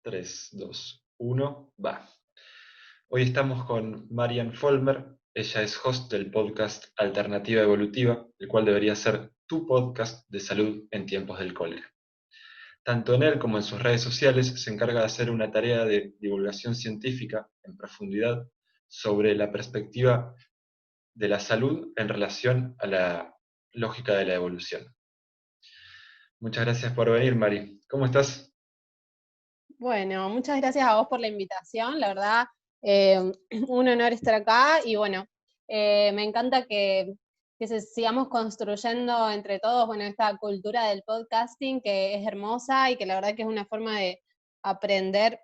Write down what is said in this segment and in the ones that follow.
3, 2, 1, va. Hoy estamos con Marian Folmer. Ella es host del podcast Alternativa Evolutiva, el cual debería ser tu podcast de salud en tiempos del cólera. Tanto en él como en sus redes sociales se encarga de hacer una tarea de divulgación científica en profundidad sobre la perspectiva de la salud en relación a la lógica de la evolución. Muchas gracias por venir, Mari. ¿Cómo estás? Bueno, muchas gracias a vos por la invitación, la verdad, un honor estar acá y bueno, me encanta que sigamos construyendo entre todos, bueno, esta cultura del podcasting que es hermosa y que la verdad que es una forma de aprender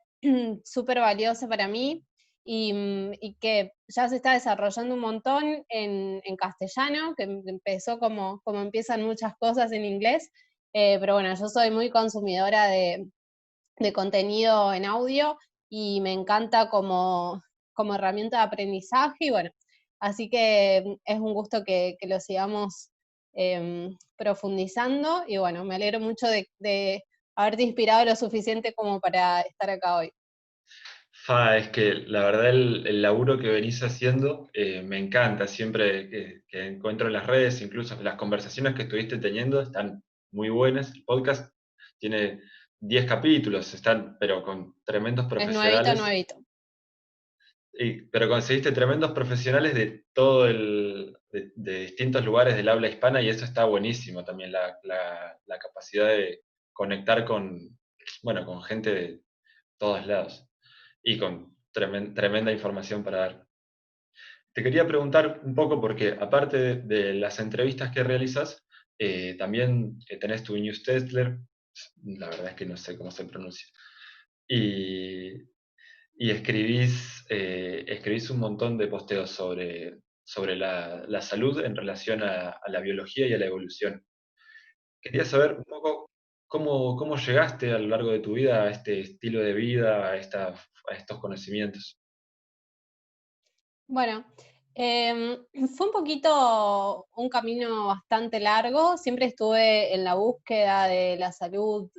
súper valiosa para mí y que ya se está desarrollando un montón en castellano, que empezó como empiezan muchas cosas en inglés, pero bueno, yo soy muy consumidora de contenido en audio y me encanta como herramienta de aprendizaje y bueno, así que es un gusto que lo sigamos profundizando y bueno, me alegro mucho de haberte inspirado lo suficiente como para estar acá hoy. Es que la verdad el laburo que venís haciendo me encanta, siempre que encuentro en las redes, incluso las conversaciones que estuviste teniendo están muy buenas. El podcast tiene 10 capítulos, están, pero con tremendos Es nuevito, profesionales, nuevito. pero conseguiste tremendos profesionales de de distintos lugares del habla hispana y eso está buenísimo también, la capacidad de conectar bueno, con gente de todos lados y con tremenda información para dar. Te quería preguntar un poco, porque aparte de las entrevistas que realizas, también tenés tu newsletter, la verdad es que no sé cómo se pronuncia, y, y escribís un montón de posteos sobre la salud en relación a la biología y a la evolución. Quería saber un poco cómo llegaste a lo largo de tu vida a este estilo de vida, a estos conocimientos. Bueno, fue un poquito un camino bastante largo, siempre estuve en la búsqueda de la salud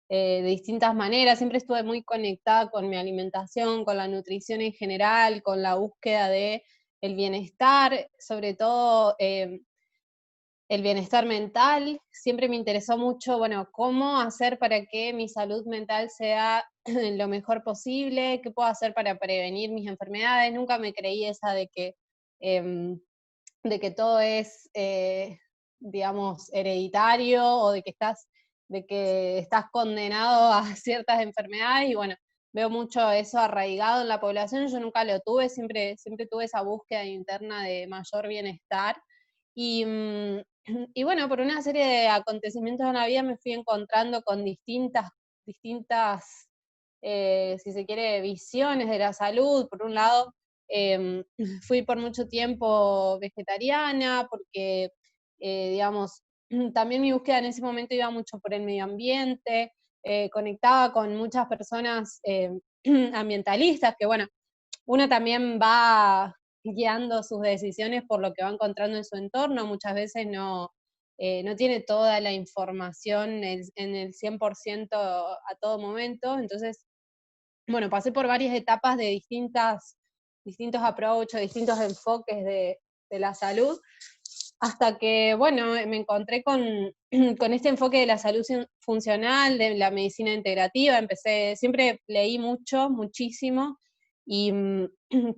de distintas maneras, siempre estuve muy conectada con mi alimentación, con la nutrición en general, con la búsqueda de el bienestar, sobre todo el bienestar mental. Siempre me interesó mucho, bueno, cómo hacer para que mi salud mental sea lo mejor posible, qué puedo hacer para prevenir mis enfermedades. Nunca me creí esa em, de que todo es, digamos, hereditario o de que estás condenado a ciertas enfermedades y bueno, veo mucho eso arraigado en la población. Yo nunca lo tuve, siempre tuve esa búsqueda interna de mayor bienestar y, y bueno, por una serie de acontecimientos en la vida me fui encontrando con distintas si se quiere, visiones de la salud. Por un lado, em, fui por mucho tiempo vegetariana porque, digamos, también mi búsqueda en ese momento iba mucho por el medio ambiente, conectaba con muchas personas ambientalistas, que bueno, uno también va guiando sus decisiones por lo que va encontrando en su entorno, muchas veces no tiene toda la información en el 100% a todo momento, entonces bueno, pasé por varias etapas de distintos approaches, distintos enfoques de la salud, hasta que, bueno, me encontré con este enfoque de la salud funcional, de la medicina integrativa. Siempre leí mucho, muchísimo, y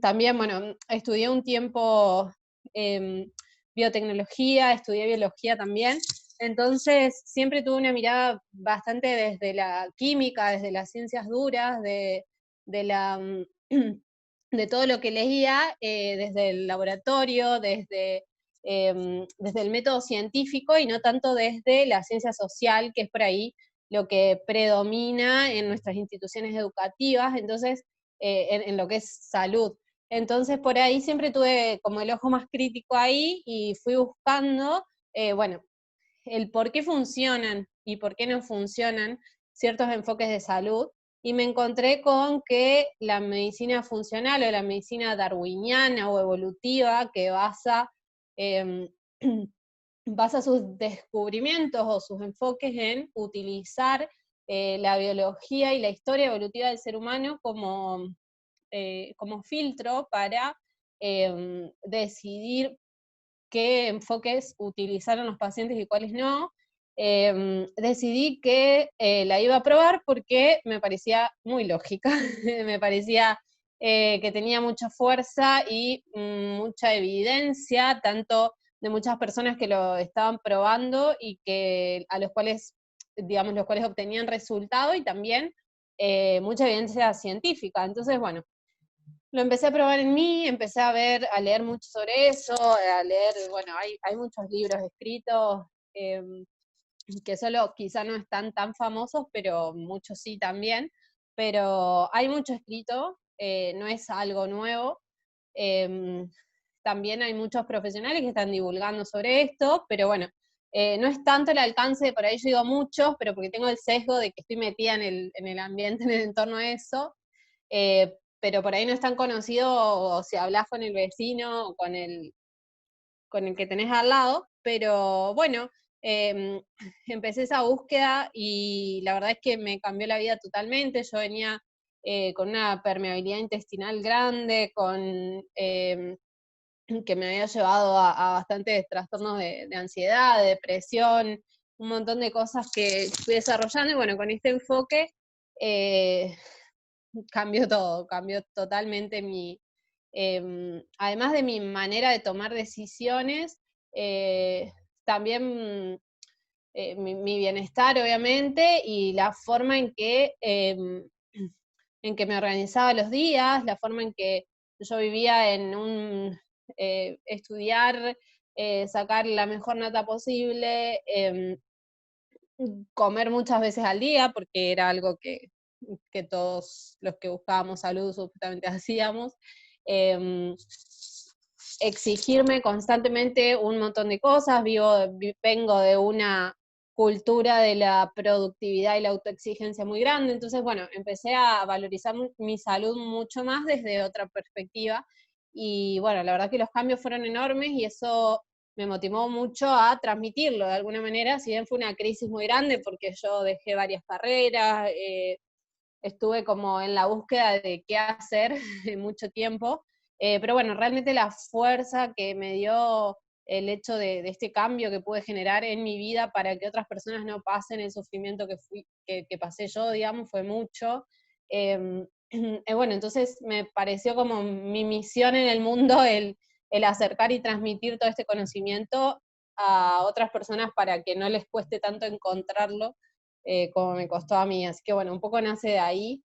también, bueno, estudié un tiempo em, biotecnología, estudié biología también, entonces siempre tuve una mirada bastante desde la química, desde las ciencias duras, de la, de todo lo que leía, desde el laboratorio, desde el método científico y no tanto desde la ciencia social, que es por ahí lo que predomina en nuestras instituciones educativas, entonces, en lo que es salud. Entonces, por ahí siempre tuve como el ojo más crítico ahí y fui buscando, bueno, el por qué funcionan y por qué no funcionan ciertos enfoques de salud, y me encontré con que la medicina funcional o la medicina darwiniana o evolutiva, que eh, basa sus descubrimientos o sus enfoques en utilizar la biología y la historia evolutiva del ser humano como filtro para decidir qué enfoques utilizaron los pacientes y cuáles no. Decidí que la iba a probar porque me parecía muy lógica, me parecía que tenía mucha fuerza y mucha evidencia, tanto de muchas personas que lo estaban probando y que a los cuales, digamos, los cuales obtenían resultado, y también mucha evidencia científica. Entonces, bueno, lo empecé a probar en mí, empecé a leer mucho sobre eso, a leer, bueno, hay muchos libros escritos eh, que solo quizá no están tan famosos, pero muchos sí también, pero hay mucho escrito, no es algo nuevo. Eh, También hay muchos profesionales que están divulgando sobre esto, pero bueno, no es tanto el alcance, por ahí yo digo muchos, pero porque tengo el sesgo de que estoy metida en el ambiente, en el entorno de eso, pero por ahí no es tan conocido, o si hablas con el vecino o con el que tenés al lado, pero bueno, eh, empecé esa búsqueda y la verdad es que me cambió la vida totalmente. Yo venía con una permeabilidad intestinal grande, que me había llevado a bastantes trastornos de ansiedad, de depresión, un montón de cosas que fui desarrollando, y bueno, con este enfoque eh, cambió todo, cambió totalmente además de mi manera de tomar decisiones, eh, también mi bienestar, obviamente, y la forma en que me organizaba los días, la forma en que yo vivía estudiar, sacar la mejor nota posible, comer muchas veces al día, porque era algo que todos los que buscábamos salud supuestamente hacíamos. Eh, Exigirme constantemente un montón de cosas, vengo de una cultura de la productividad y la autoexigencia muy grande, entonces bueno, empecé a valorizar mi salud mucho más desde otra perspectiva, y bueno, la verdad que los cambios fueron enormes y eso me motivó mucho a transmitirlo de alguna manera, si bien fue una crisis muy grande porque yo dejé varias carreras, estuve como en la búsqueda de qué hacer mucho tiempo, pero bueno, realmente la fuerza que me dio el hecho de este cambio que pude generar en mi vida para que otras personas no pasen el sufrimiento que pasé yo, digamos, fue mucho. Eh, bueno, entonces me pareció como mi misión en el mundo el acercar y transmitir todo este conocimiento a otras personas para que no les cueste tanto encontrarlo como me costó a mí. Así que bueno, un poco nace de ahí.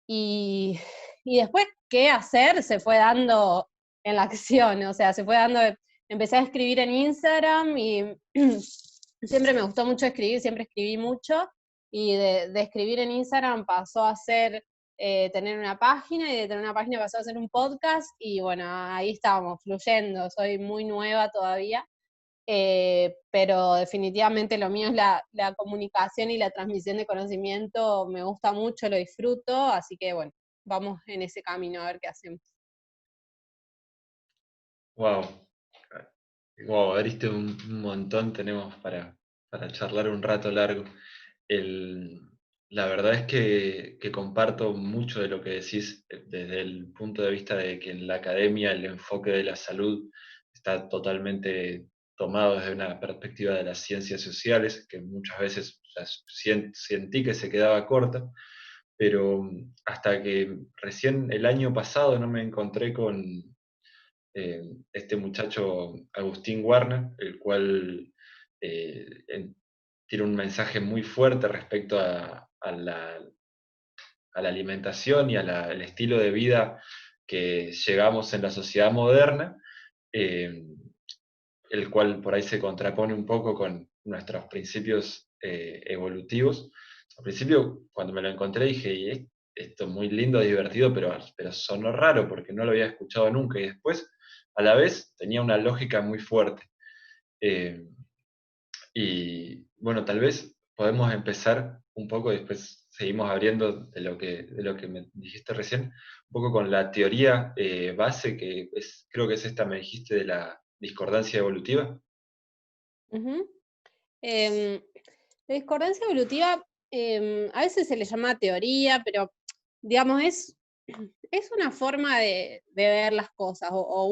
Y, y después, ¿qué hacer? Se fue dando en la acción, o sea, se fue dando, empecé a escribir en Instagram y siempre me gustó mucho escribir, siempre escribí mucho, y de escribir en Instagram pasó a ser tener una página, y de tener una página pasó a ser un podcast, y bueno, ahí estábamos, fluyendo, soy muy nueva todavía, pero definitivamente lo mío es la comunicación y la transmisión de conocimiento, me gusta mucho, lo disfruto, así que bueno, vamos en ese camino a ver qué hacemos. Wow. Wow, abriste un montón, tenemos para charlar un rato largo. El- la verdad es que comparto mucho de lo que decís desde el punto de vista de que en la academia el enfoque de la salud está totalmente tomado desde una perspectiva de las ciencias sociales, que muchas veces o sea, sentí que se quedaba corta, pero hasta que recién el año pasado no me encontré con este muchacho Agustín Warner, el cual tiene un mensaje muy fuerte respecto a la alimentación y al estilo de vida que llegamos en la sociedad moderna, eh, el cual por ahí se contrapone un poco con nuestros principios evolutivos. Al principio, cuando me lo encontré, dije, esto es muy lindo, divertido, pero sonó raro porque no lo había escuchado nunca. Y después, a la vez, tenía una lógica muy fuerte. Eh, y bueno, tal vez podemos empezar un poco, después seguimos abriendo de lo que me dijiste recién, un poco con la teoría base, creo que es esta, me dijiste, de la discordancia evolutiva. Ujú. Em, la discordancia evolutiva A veces se le llama teoría, pero digamos, es una forma de ver las cosas o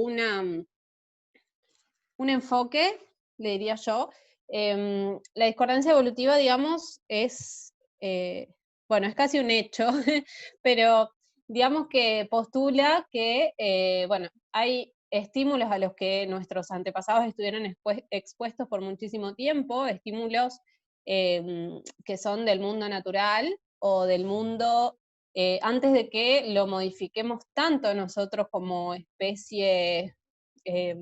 un enfoque, le diría yo. La discordancia evolutiva, digamos, bueno, es casi un hecho, pero digamos que postula que, bueno, hay estímulos a los que nuestros antepasados estuvieron expuestos por muchísimo tiempo, estímulos que son del mundo natural o del mundo antes de que lo modifiquemos tanto nosotros como especie, eh,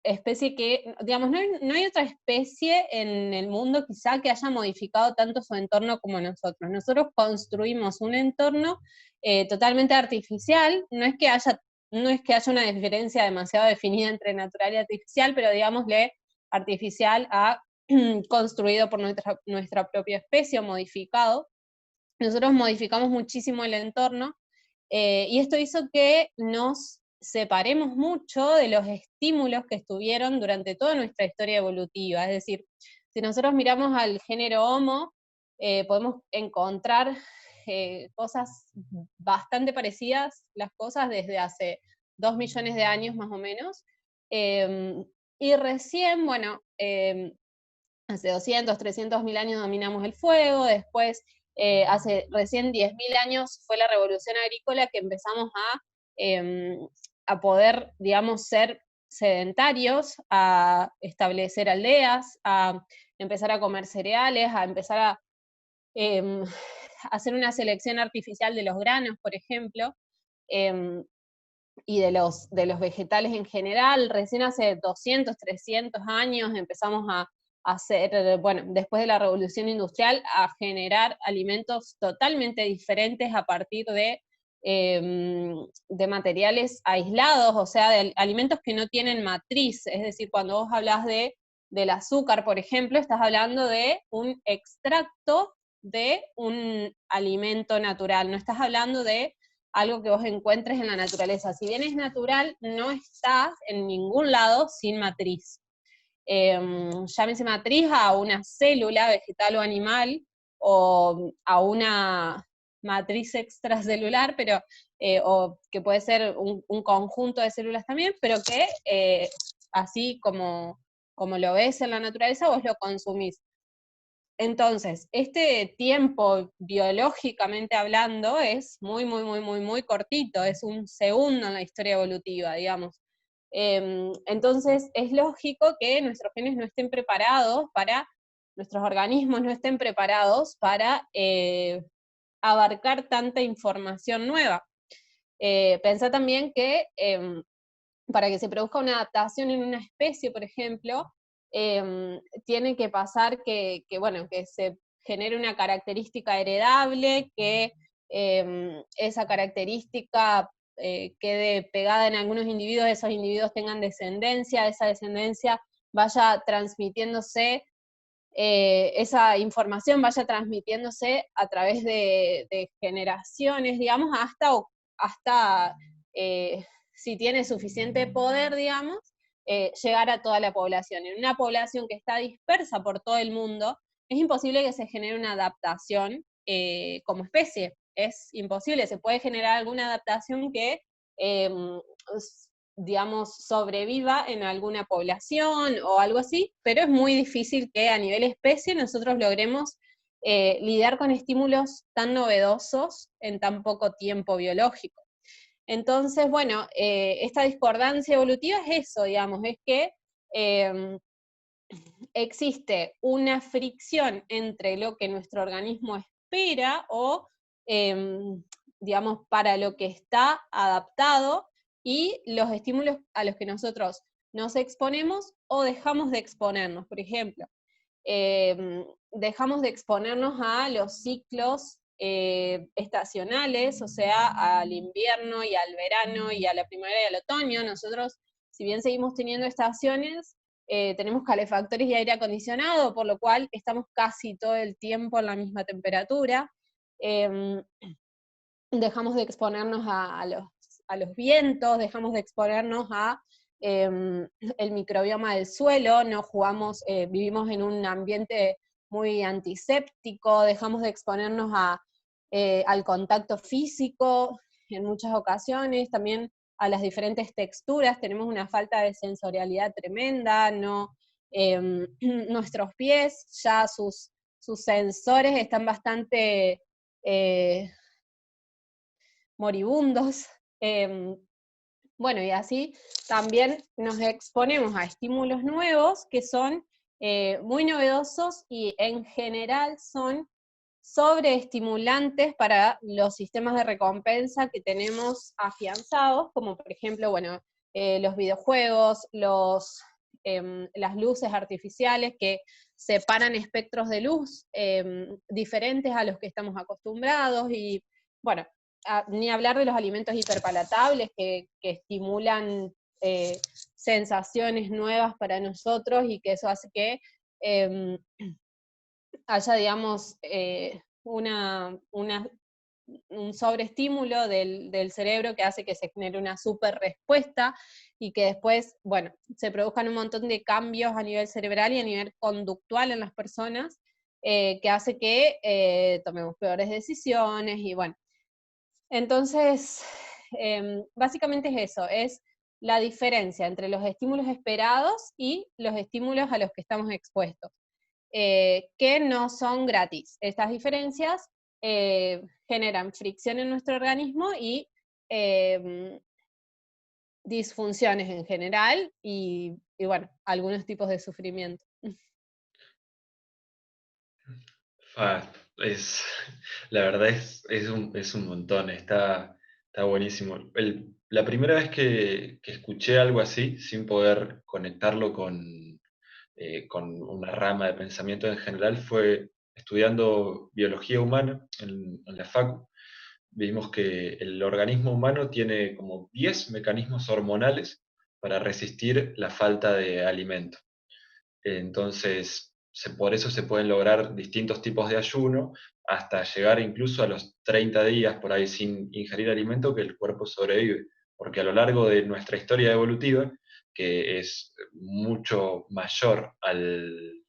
especie que, digamos, no hay otra especie en el mundo quizá que haya modificado tanto su entorno como nosotros. Nosotros construimos un entorno totalmente artificial, no es que haya una diferencia demasiado definida entre natural y artificial, pero digámosle artificial a construido por nuestra propia especie o modificado. Nosotros modificamos muchísimo el entorno y esto hizo que nos separemos mucho de los estímulos que estuvieron durante toda nuestra historia evolutiva. Es decir, si nosotros miramos al género Homo, podemos encontrar cosas bastante parecidas, las cosas desde hace 2 millones de años más o menos. Y recién, bueno, hace 200, 300 mil años dominamos el fuego, después hace recién 10.000 años fue la revolución agrícola que empezamos a poder, digamos, ser sedentarios, a establecer aldeas, a empezar a comer cereales, a empezar a hacer una selección artificial de los granos, por ejemplo, y de los vegetales en general. Recién hace 200, 300 años empezamos a hacer, bueno, después de la revolución industrial, a generar alimentos totalmente diferentes a partir de materiales aislados, o sea, de alimentos que no tienen matriz. Es decir, cuando vos hablas del azúcar, por ejemplo, estás hablando de un extracto de un alimento natural, no estás hablando de algo que vos encuentres en la naturaleza. Si bien es natural, no está en ningún lado sin matriz. Llámese matriz a una célula vegetal o animal, o a una matriz extracelular, pero, o que puede ser un conjunto de células también, pero que así como lo ves en la naturaleza, vos lo consumís. Entonces, este tiempo, biológicamente hablando, es muy, muy, muy, muy, muy cortito, es un segundo en la historia evolutiva, digamos. Entonces, es lógico que nuestros genes no estén preparados nuestros organismos no estén preparados para abarcar tanta información nueva. Pensá también que para que se produzca una adaptación en una especie, por ejemplo, tiene que pasar bueno, que se genere una característica heredable, que esa característica quede pegada en algunos individuos, esos individuos tengan descendencia, esa descendencia vaya transmitiéndose, esa información vaya transmitiéndose a través de generaciones, digamos, hasta si tiene suficiente poder, digamos, llegar a toda la población. En una población que está dispersa por todo el mundo, es imposible que se genere una adaptación como especie. Es imposible, se puede generar alguna adaptación que, digamos, sobreviva en alguna población o algo así, pero es muy difícil que a nivel especie nosotros logremos lidiar con estímulos tan novedosos en tan poco tiempo biológico. Entonces, bueno, esta discordancia evolutiva es eso, digamos, es que existe una fricción entre lo que nuestro organismo espera o, digamos, para lo que está adaptado y los estímulos a los que nosotros nos exponemos o dejamos de exponernos. Por ejemplo, dejamos de exponernos a los ciclos estacionales, o sea, al invierno y al verano y a la primavera y al otoño. Nosotros, si bien seguimos teniendo estaciones, tenemos calefactores y aire acondicionado, por lo cual estamos casi todo el tiempo en la misma temperatura. Dejamos de exponernos a los vientos, dejamos de exponernos a el microbioma del suelo, no jugamos, vivimos en un ambiente muy antiséptico, dejamos de exponernos al contacto físico en muchas ocasiones, también a las diferentes texturas, tenemos una falta de sensorialidad tremenda, no, nuestros pies, ya sus sensores están bastante moribundos. Bueno, y así también nos exponemos a estímulos nuevos que son muy novedosos y en general son sobreestimulantes para los sistemas de recompensa que tenemos afianzados, como por ejemplo, bueno, los videojuegos, las luces artificiales que separan espectros de luz diferentes a los que estamos acostumbrados, y bueno, ni hablar de los alimentos hiperpalatables que estimulan sensaciones nuevas para nosotros, y que eso hace que haya, digamos, un sobreestímulo del cerebro que hace que se genere una super respuesta y que después, bueno, se produzcan un montón de cambios a nivel cerebral y a nivel conductual en las personas, que hace que tomemos peores decisiones y bueno. Entonces, básicamente es eso, es la diferencia entre los estímulos esperados y los estímulos a los que estamos expuestos, que no son gratis. Estas diferencias generan fricción en nuestro organismo y disfunciones en general y bueno, algunos tipos de sufrimiento. Ah, es, la verdad es un montón, está buenísimo. La primera vez que escuché algo así, sin poder conectarlo con una rama de pensamiento en general, fue estudiando biología humana en la Facu. Vimos que el organismo humano tiene como 10 mecanismos hormonales para resistir la falta de alimento. Entonces, por eso se pueden lograr distintos tipos de ayuno, hasta llegar incluso a los 30 días por ahí sin ingerir alimento, que el cuerpo sobrevive. Porque a lo largo de nuestra historia evolutiva, que es mucho mayor al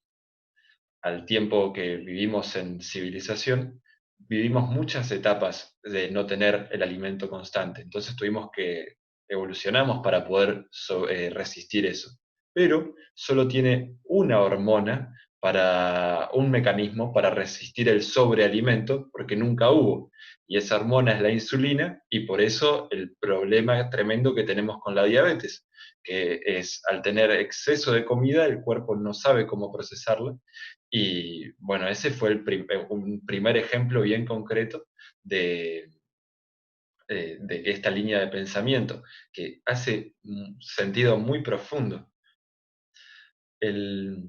tiempo que vivimos en civilización, vivimos muchas etapas de no tener el alimento constante. Entonces tuvimos que evolucionamos para poder resistir eso. Pero solo tiene una hormona para un mecanismo para resistir el sobrealimento, porque nunca hubo. Y esa hormona es la insulina, y por eso el problema tremendo que tenemos con la diabetes, que es al tener exceso de comida, el cuerpo no sabe cómo procesarla, y bueno, ese fue un primer ejemplo bien concreto de, de esta línea de pensamiento, que hace un sentido muy profundo. El,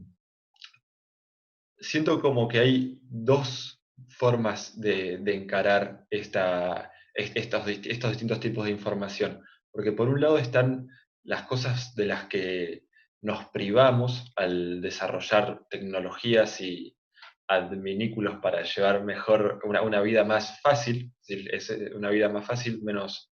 Siento como que hay dos formas de encarar estos distintos tipos de información, porque por un lado están las cosas de las que nos privamos al desarrollar tecnologías y adminículos para llevar mejor una vida más fácil, una vida más fácil, menos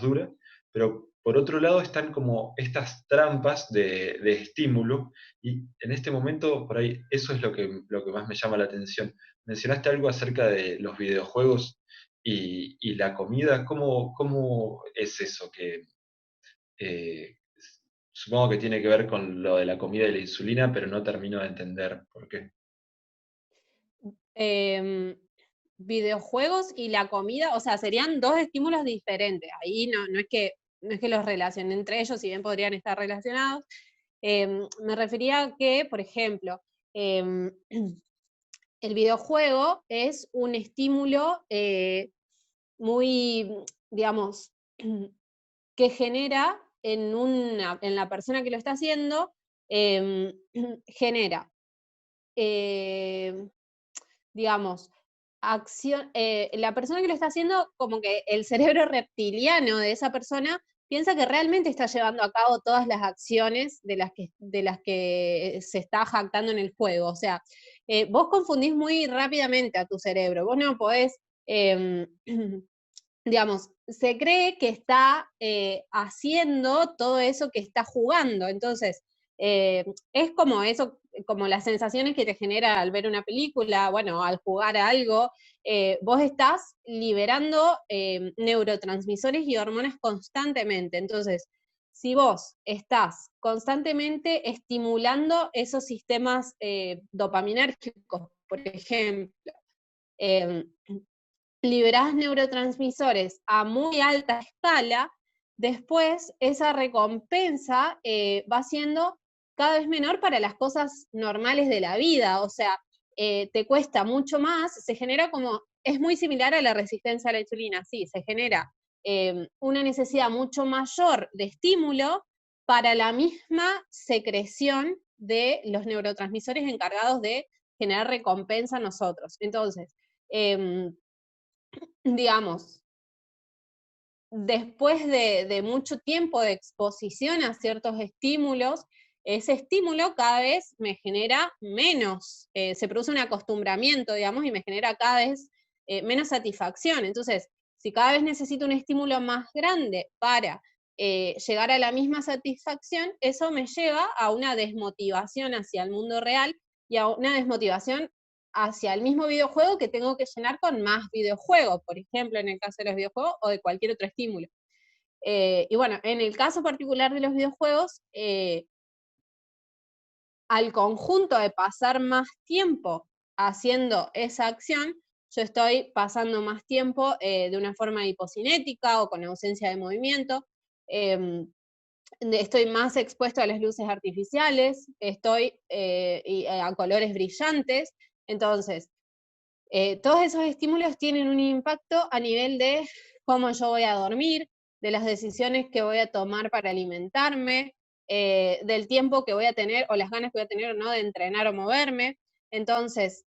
dura, pero por otro lado están como estas trampas de estímulo, y en este momento por ahí eso es lo que más me llama la atención. Mencionaste algo acerca de los videojuegos y la comida. ¿Cómo es eso que... eh, supongo que tiene que ver con lo de la comida y la insulina, pero no termino de entender por qué. Em, Videojuegos y la comida, o sea, serían dos estímulos diferentes. Ahí no es que los relacionen entre ellos, si bien podrían estar relacionados. Me refería a que, por ejemplo, el videojuego es un estímulo muy, digamos, que genera en la persona que lo está haciendo, genera, eh, digamos, acción, la persona que lo está haciendo, como que el cerebro reptiliano de esa persona piensa que realmente está llevando a cabo todas las acciones de las que se está jactando en el juego. O sea, vos confundís muy rápidamente a tu cerebro. Vos no podés, digamos, se cree que está haciendo todo eso que está jugando. Entonces, Es como eso, como las sensaciones que te genera al ver una película, bueno, al jugar a algo, vos estás liberando neurotransmisores y hormonas constantemente. Entonces, si vos estás constantemente estimulando esos sistemas dopaminérgicos, por ejemplo, eh, liberás neurotransmisores a muy alta escala, después esa recompensa va siendo cada vez menor para las cosas normales de la vida, o sea, te cuesta mucho más, se genera como, es muy similar a la resistencia a la insulina, sí, se genera una necesidad mucho mayor de estímulo para la misma secreción de los neurotransmisores encargados de generar recompensa a nosotros. Entonces, digamos, después de mucho tiempo de exposición a ciertos estímulos, ese estímulo cada vez me genera menos, se produce un acostumbramiento, digamos, y me genera cada vez menos satisfacción. Entonces, si cada vez necesito un estímulo más grande para llegar a la misma satisfacción, eso me lleva a una desmotivación hacia el mundo real y a una desmotivación hacia el mismo videojuego que tengo que llenar con más videojuegos, por ejemplo, en el caso de los videojuegos o de cualquier otro estímulo. Y bueno, en el caso particular de los videojuegos, al conjunto de pasar más tiempo haciendo esa acción, yo estoy pasando más tiempo de una forma hipocinética o con ausencia de movimiento, estoy más expuesto a las luces artificiales, estoy a colores brillantes, entonces todos esos estímulos tienen un impacto a nivel de cómo yo voy a dormir, de las decisiones que voy a tomar para alimentarme, del tiempo que voy a tener o las ganas que voy a tener o no de entrenar o moverme. Entonces,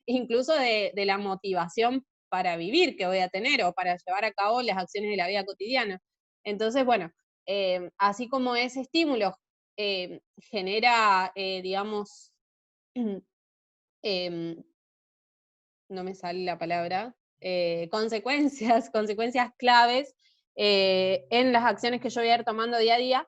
incluso de la motivación para vivir que voy a tener o para llevar a cabo las acciones de la vida cotidiana. Entonces, bueno, así como ese estímulo genera, digamos, em, no me sale la palabra, consecuencias claves en las acciones que yo voy a ir tomando día a día,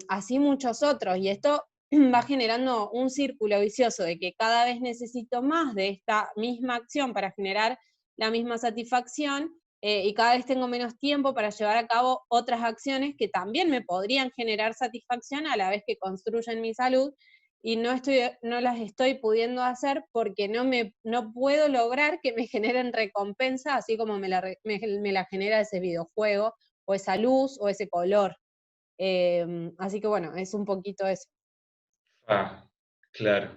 así muchos otros. Y esto va generando un círculo vicioso de que cada vez necesito más de esta misma acción para generar la misma satisfacción y cada vez tengo menos tiempo para llevar a cabo otras acciones que también me podrían generar satisfacción a la vez que construyen mi salud y no las estoy pudiendo hacer porque no puedo lograr que me generen recompensa así como me la genera ese videojuego o esa luz o ese color. Así que bueno, es un poquito eso. Ah, claro,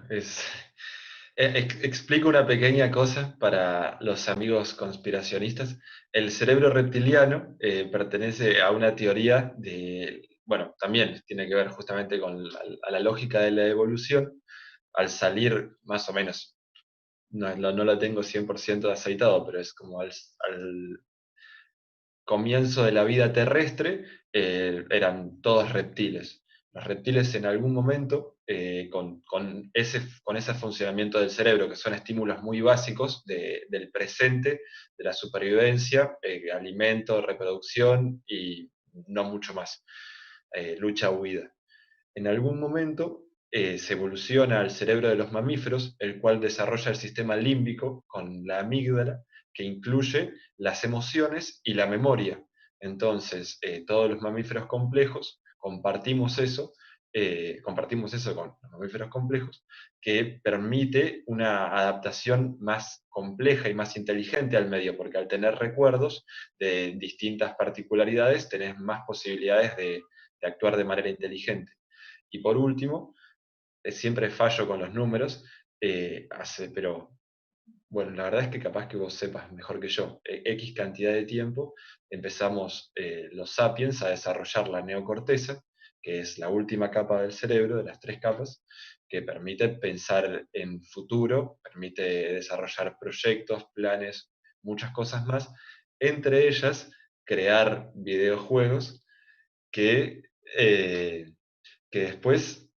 explico una pequeña cosa para los amigos conspiracionistas. El cerebro reptiliano pertenece a una teoría de, bueno, también tiene que ver justamente con a la lógica de la evolución. Al salir, más o menos, no la tengo 100% aceitado, pero es como al comienzo de la vida terrestre, eran todos reptiles. Los reptiles en algún momento, con ese funcionamiento del cerebro, que son estímulos muy básicos del presente, de la supervivencia, alimento, reproducción y no mucho más, lucha-huida. En algún momento se evoluciona al cerebro de los mamíferos, el cual desarrolla el sistema límbico con la amígdala, que incluye las emociones y la memoria. Entonces, todos los mamíferos complejos compartimos eso con los mamíferos complejos, que permite una adaptación más compleja y más inteligente al medio, porque al tener recuerdos de distintas particularidades, tenés más posibilidades de actuar de manera inteligente. Y por último, siempre fallo con los números, pero bueno, la verdad es que capaz que vos sepas mejor que yo, X cantidad de tiempo, empezamos los sapiens a desarrollar la neocorteza, que es la última capa del cerebro, de las tres capas, que permite pensar en futuro, permite desarrollar proyectos, planes, muchas cosas más, entre ellas crear videojuegos que, eh, que después,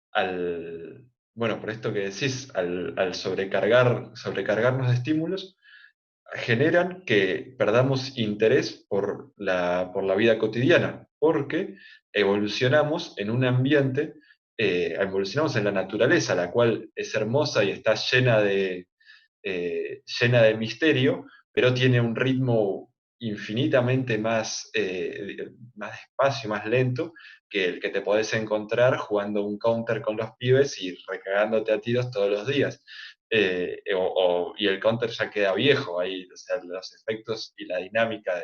bueno, por esto que decís, al sobrecargarnos de estímulos, generan que perdamos interés por la vida cotidiana, porque evolucionamos en un ambiente evolucionamos en la naturaleza, la cual es hermosa y está llena de misterio, pero tiene un ritmo infinitamente más despacio, más lento, que el que te podés encontrar jugando un counter con los pibes y recagándote a tiros todos los días. Y el counter ya queda viejo ahí, o sea, los efectos y la dinámica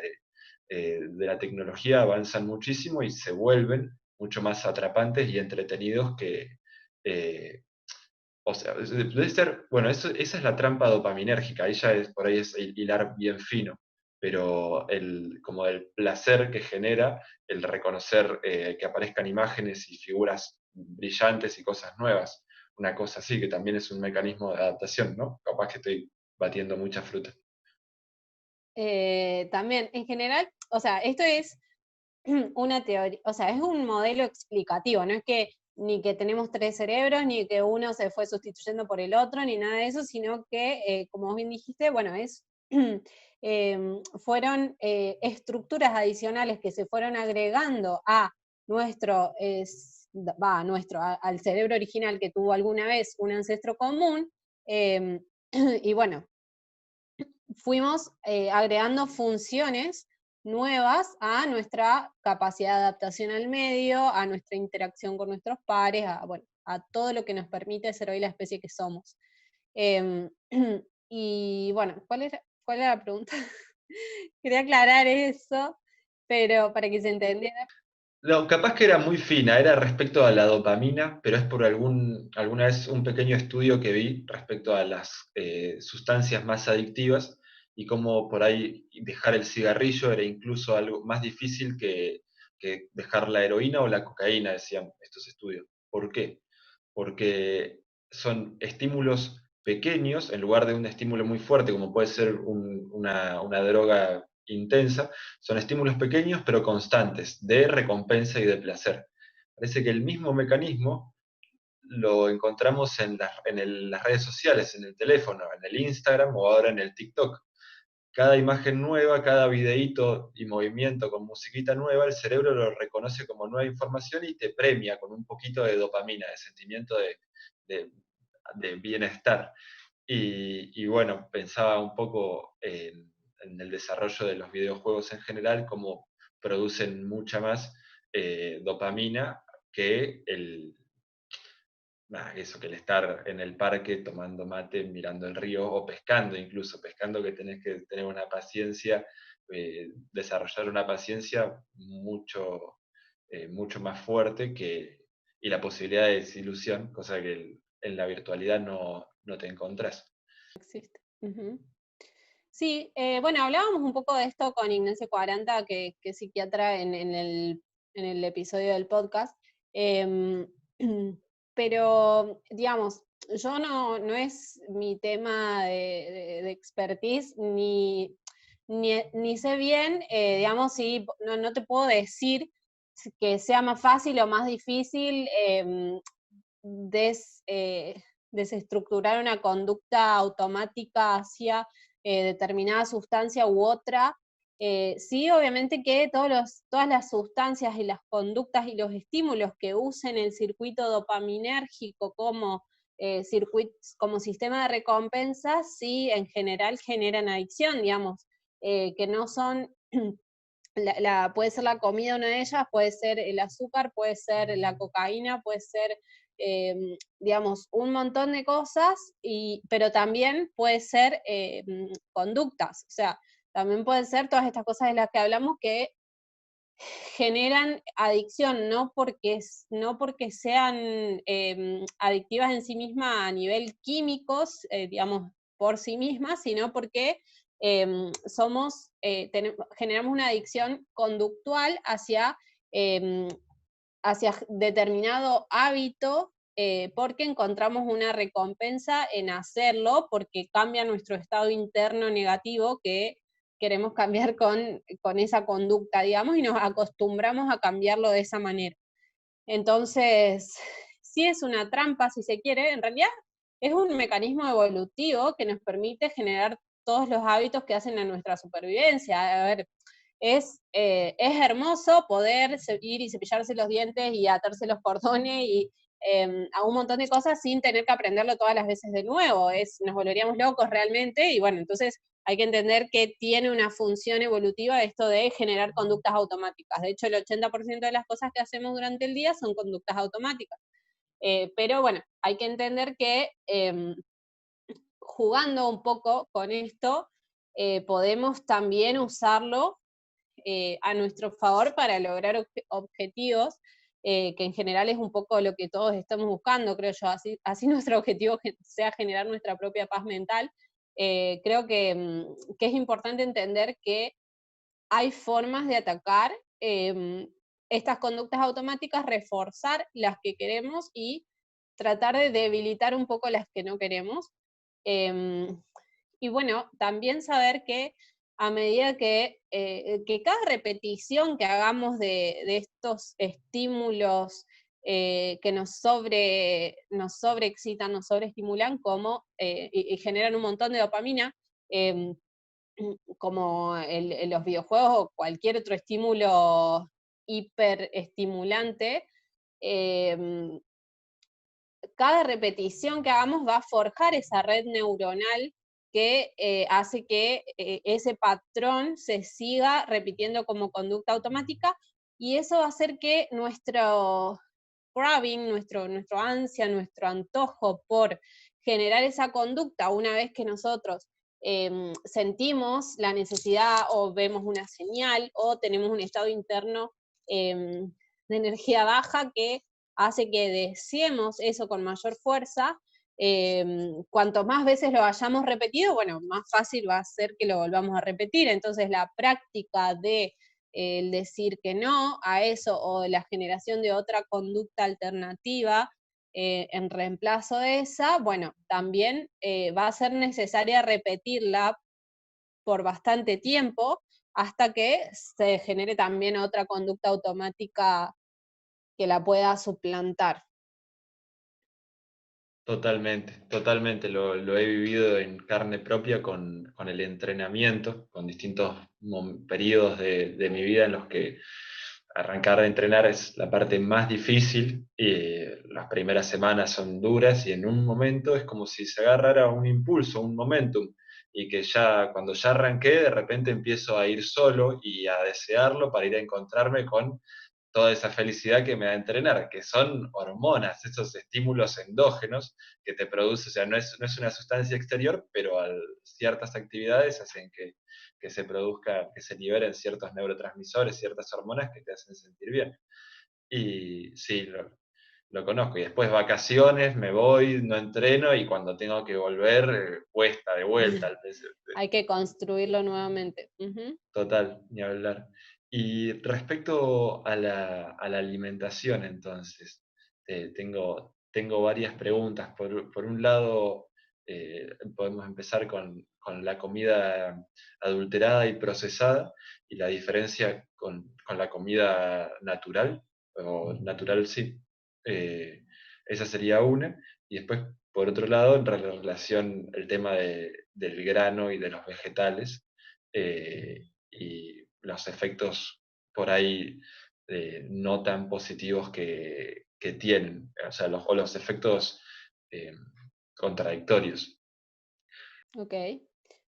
de la tecnología avanzan muchísimo y se vuelven mucho más atrapantes y entretenidos eh, o sea, debe ser, bueno, esa es la trampa dopaminérgica, ahí ya es, por ahí es hilar bien fino, pero como el placer que genera el reconocer que aparezcan imágenes y figuras brillantes y cosas nuevas, una cosa así, que también es un mecanismo de adaptación, ¿no? Capaz que estoy batiendo mucha fruta. También, en general, o sea, esto es una teoría, o sea, es un modelo explicativo, no es que ni que tenemos tres cerebros, ni que uno se fue sustituyendo por el otro, ni nada de eso, sino que, como vos bien dijiste, bueno, fueron estructuras adicionales que se fueron agregando a nuestro, al cerebro original que tuvo alguna vez un ancestro común, y bueno, fuimos agregando funciones nuevas a nuestra capacidad de adaptación al medio, a nuestra interacción con nuestros pares, bueno, a todo lo que nos permite ser hoy la especie que somos. Eh, y bueno, ¿cuál era la pregunta? Quería aclarar eso, pero para que se entendiera. No, capaz que era muy fina, era respecto a la dopamina, pero es por alguna vez un pequeño estudio que vi respecto a las sustancias más adictivas y cómo por ahí dejar el cigarrillo era incluso algo más difícil que dejar la heroína o la cocaína, decían estos estudios. ¿Por qué? Porque son estímulos pequeños en lugar de un estímulo muy fuerte, como puede ser una droga intensa, son estímulos pequeños pero constantes, de recompensa y de placer. Parece que el mismo mecanismo lo encontramos las redes sociales, en el teléfono, en el Instagram o ahora en el TikTok. Cada imagen nueva, cada videíto y movimiento con musiquita nueva, el cerebro lo reconoce como nueva información y te premia con un poquito de dopamina, de sentimiento de, de bienestar. Y bueno, pensaba un poco en el desarrollo de los videojuegos en general, cómo producen mucha más dopamina que eso, que el estar en el parque tomando mate, mirando el río o pescando, incluso pescando, que tenés que tener una paciencia, desarrollar una paciencia mucho más fuerte y la posibilidad de desilusión, cosa que en la virtualidad no te encontrás. Existe. Ujú. Sí, bueno, hablábamos un poco de esto con Ignacio 40, que es psiquiatra en el episodio del podcast. Em, pero, digamos, yo no es mi tema de expertise, ni sé bien, digamos, si no te puedo decir que sea más fácil o más difícil des, desestructurar una conducta automática hacia determinada sustancia u otra. Sí, obviamente que todas las sustancias y las conductas y los estímulos que usen el circuito dopaminérgico como sistema de recompensa, sí, en general generan adicción, digamos, que no son puede ser la comida una de ellas, puede ser el azúcar, puede ser la cocaína, puede ser, digamos, un montón de cosas, pero también puede ser conductas, o sea, también pueden ser todas estas cosas de las que hablamos que generan adicción, no porque sean adictivas en sí mismas a nivel químicos, digamos, por sí mismas, sino porque generamos una adicción conductual hacia determinado hábito, porque encontramos una recompensa en hacerlo, porque cambia nuestro estado interno negativo que queremos cambiar con esa conducta, digamos, y nos acostumbramos a cambiarlo de esa manera. Entonces, sí es una trampa, si se quiere, en realidad es un mecanismo evolutivo que nos permite generar todos los hábitos que hacen a nuestra supervivencia. A ver, es hermoso poder ir y cepillarse los dientes y atarse los cordones a un montón de cosas sin tener que aprenderlo todas las veces de nuevo. Nos volveríamos locos realmente, y bueno, entonces hay que entender que tiene una función evolutiva esto de generar conductas automáticas. De hecho, el 80% de las cosas que hacemos durante el día son conductas automáticas. Pero bueno, hay que entender que jugando un poco con esto, podemos también usarlo a nuestro favor para lograr objetivos, que en general es un poco lo que todos estamos buscando, creo yo. Así nuestro objetivo sea generar nuestra propia paz mental. Creo que es importante entender que hay formas de atacar estas conductas automáticas, reforzar las que queremos y tratar de debilitar un poco las que no queremos. Y bueno, también saber que a medida que cada repetición que hagamos de estos estímulos que nos sobreexcitan, nos sobreestimulan, y generan un montón de dopamina, em, como los videojuegos o cualquier otro estímulo hiperestimulante, em, cada repetición que hagamos va a forjar esa red neuronal que hace que ese patrón se siga repitiendo como conducta automática, y eso va a hacer que nuestro craving, nuestro ansia, nuestro antojo por generar esa conducta, una vez que nosotros sentimos la necesidad o vemos una señal o tenemos un estado interno de energía baja que hace que deseemos eso con mayor fuerza. Cuanto más veces lo hayamos repetido, bueno, más fácil va a ser que lo volvamos a repetir. Entonces la práctica de el decir que no a eso, o la generación de otra conducta alternativa en reemplazo de esa, bueno, también va a ser necesaria repetirla por bastante tiempo hasta que se genere también otra conducta automática que la pueda suplantar. Totalmente, totalmente. Lo he vivido en carne propia con el entrenamiento, con distintos periodos de mi vida en los que arrancar a entrenar es la parte más difícil, y las primeras semanas son duras, y en un momento es como si se agarrara un impulso, un momentum, y que ya cuando ya arranqué, de repente empiezo a ir solo y a desearlo para ir a encontrarme con toda esa felicidad que me da entrenar, que son hormonas, esos estímulos endógenos que te produce, o sea, no es una sustancia exterior, pero ciertas actividades hacen que se produzca, que se liberen ciertos neurotransmisores, ciertas hormonas que te hacen sentir bien. Y sí, lo conozco. Y después vacaciones, me voy, no entreno, y cuando tengo que volver, cuesta de vuelta. Hay que construirlo nuevamente. Ujú. Total, ni hablar. Y respecto a la alimentación, entonces, tengo varias preguntas. Por un lado, podemos empezar con la comida adulterada y procesada, y la diferencia con la comida natural, o natural sí. Esa sería una. Y después, por otro lado, en relación el tema del grano y de los vegetales. Y los efectos por ahí no tan positivos que tienen, o sea, los efectos eh, contradictorios. Ok,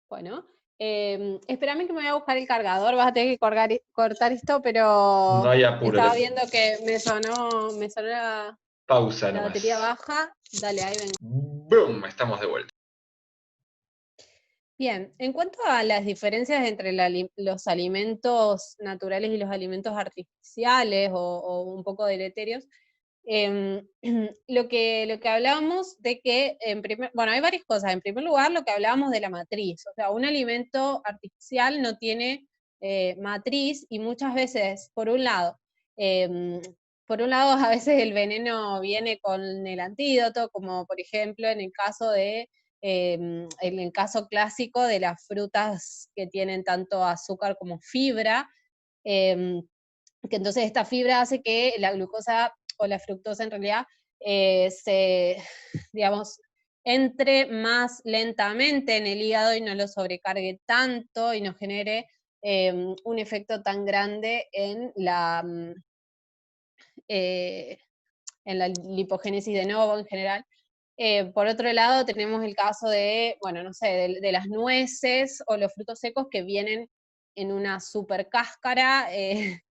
bueno. Espérame que me voy a buscar el cargador, vas a tener que cortar esto, No pero hay apuro, estaba viendo que me sonó pausa la batería nomás. baja. Dale, ahí vengo. ¡Boom! Estamos de vuelta. Bien, en cuanto a las diferencias entre los alimentos naturales y los alimentos artificiales o un poco deleterios, em, lo que hablábamos de que, bueno, hay varias cosas. En primer lugar, lo que hablábamos de la matriz. O sea, un alimento artificial no tiene matriz, y muchas veces, em, por un lado, a veces el veneno viene con el antídoto, como por ejemplo en el caso en el caso clásico de las frutas que tienen tanto azúcar como fibra, em, que entonces esta fibra hace que la glucosa o la fructosa en realidad digamos, entre más lentamente en el hígado y no lo sobrecargue tanto y no genere un efecto tan grande en eh, en la lipogénesis de novo en general. Por otro lado, tenemos el caso de, bueno, no sé, de las nueces o los frutos secos que vienen en una super cáscara,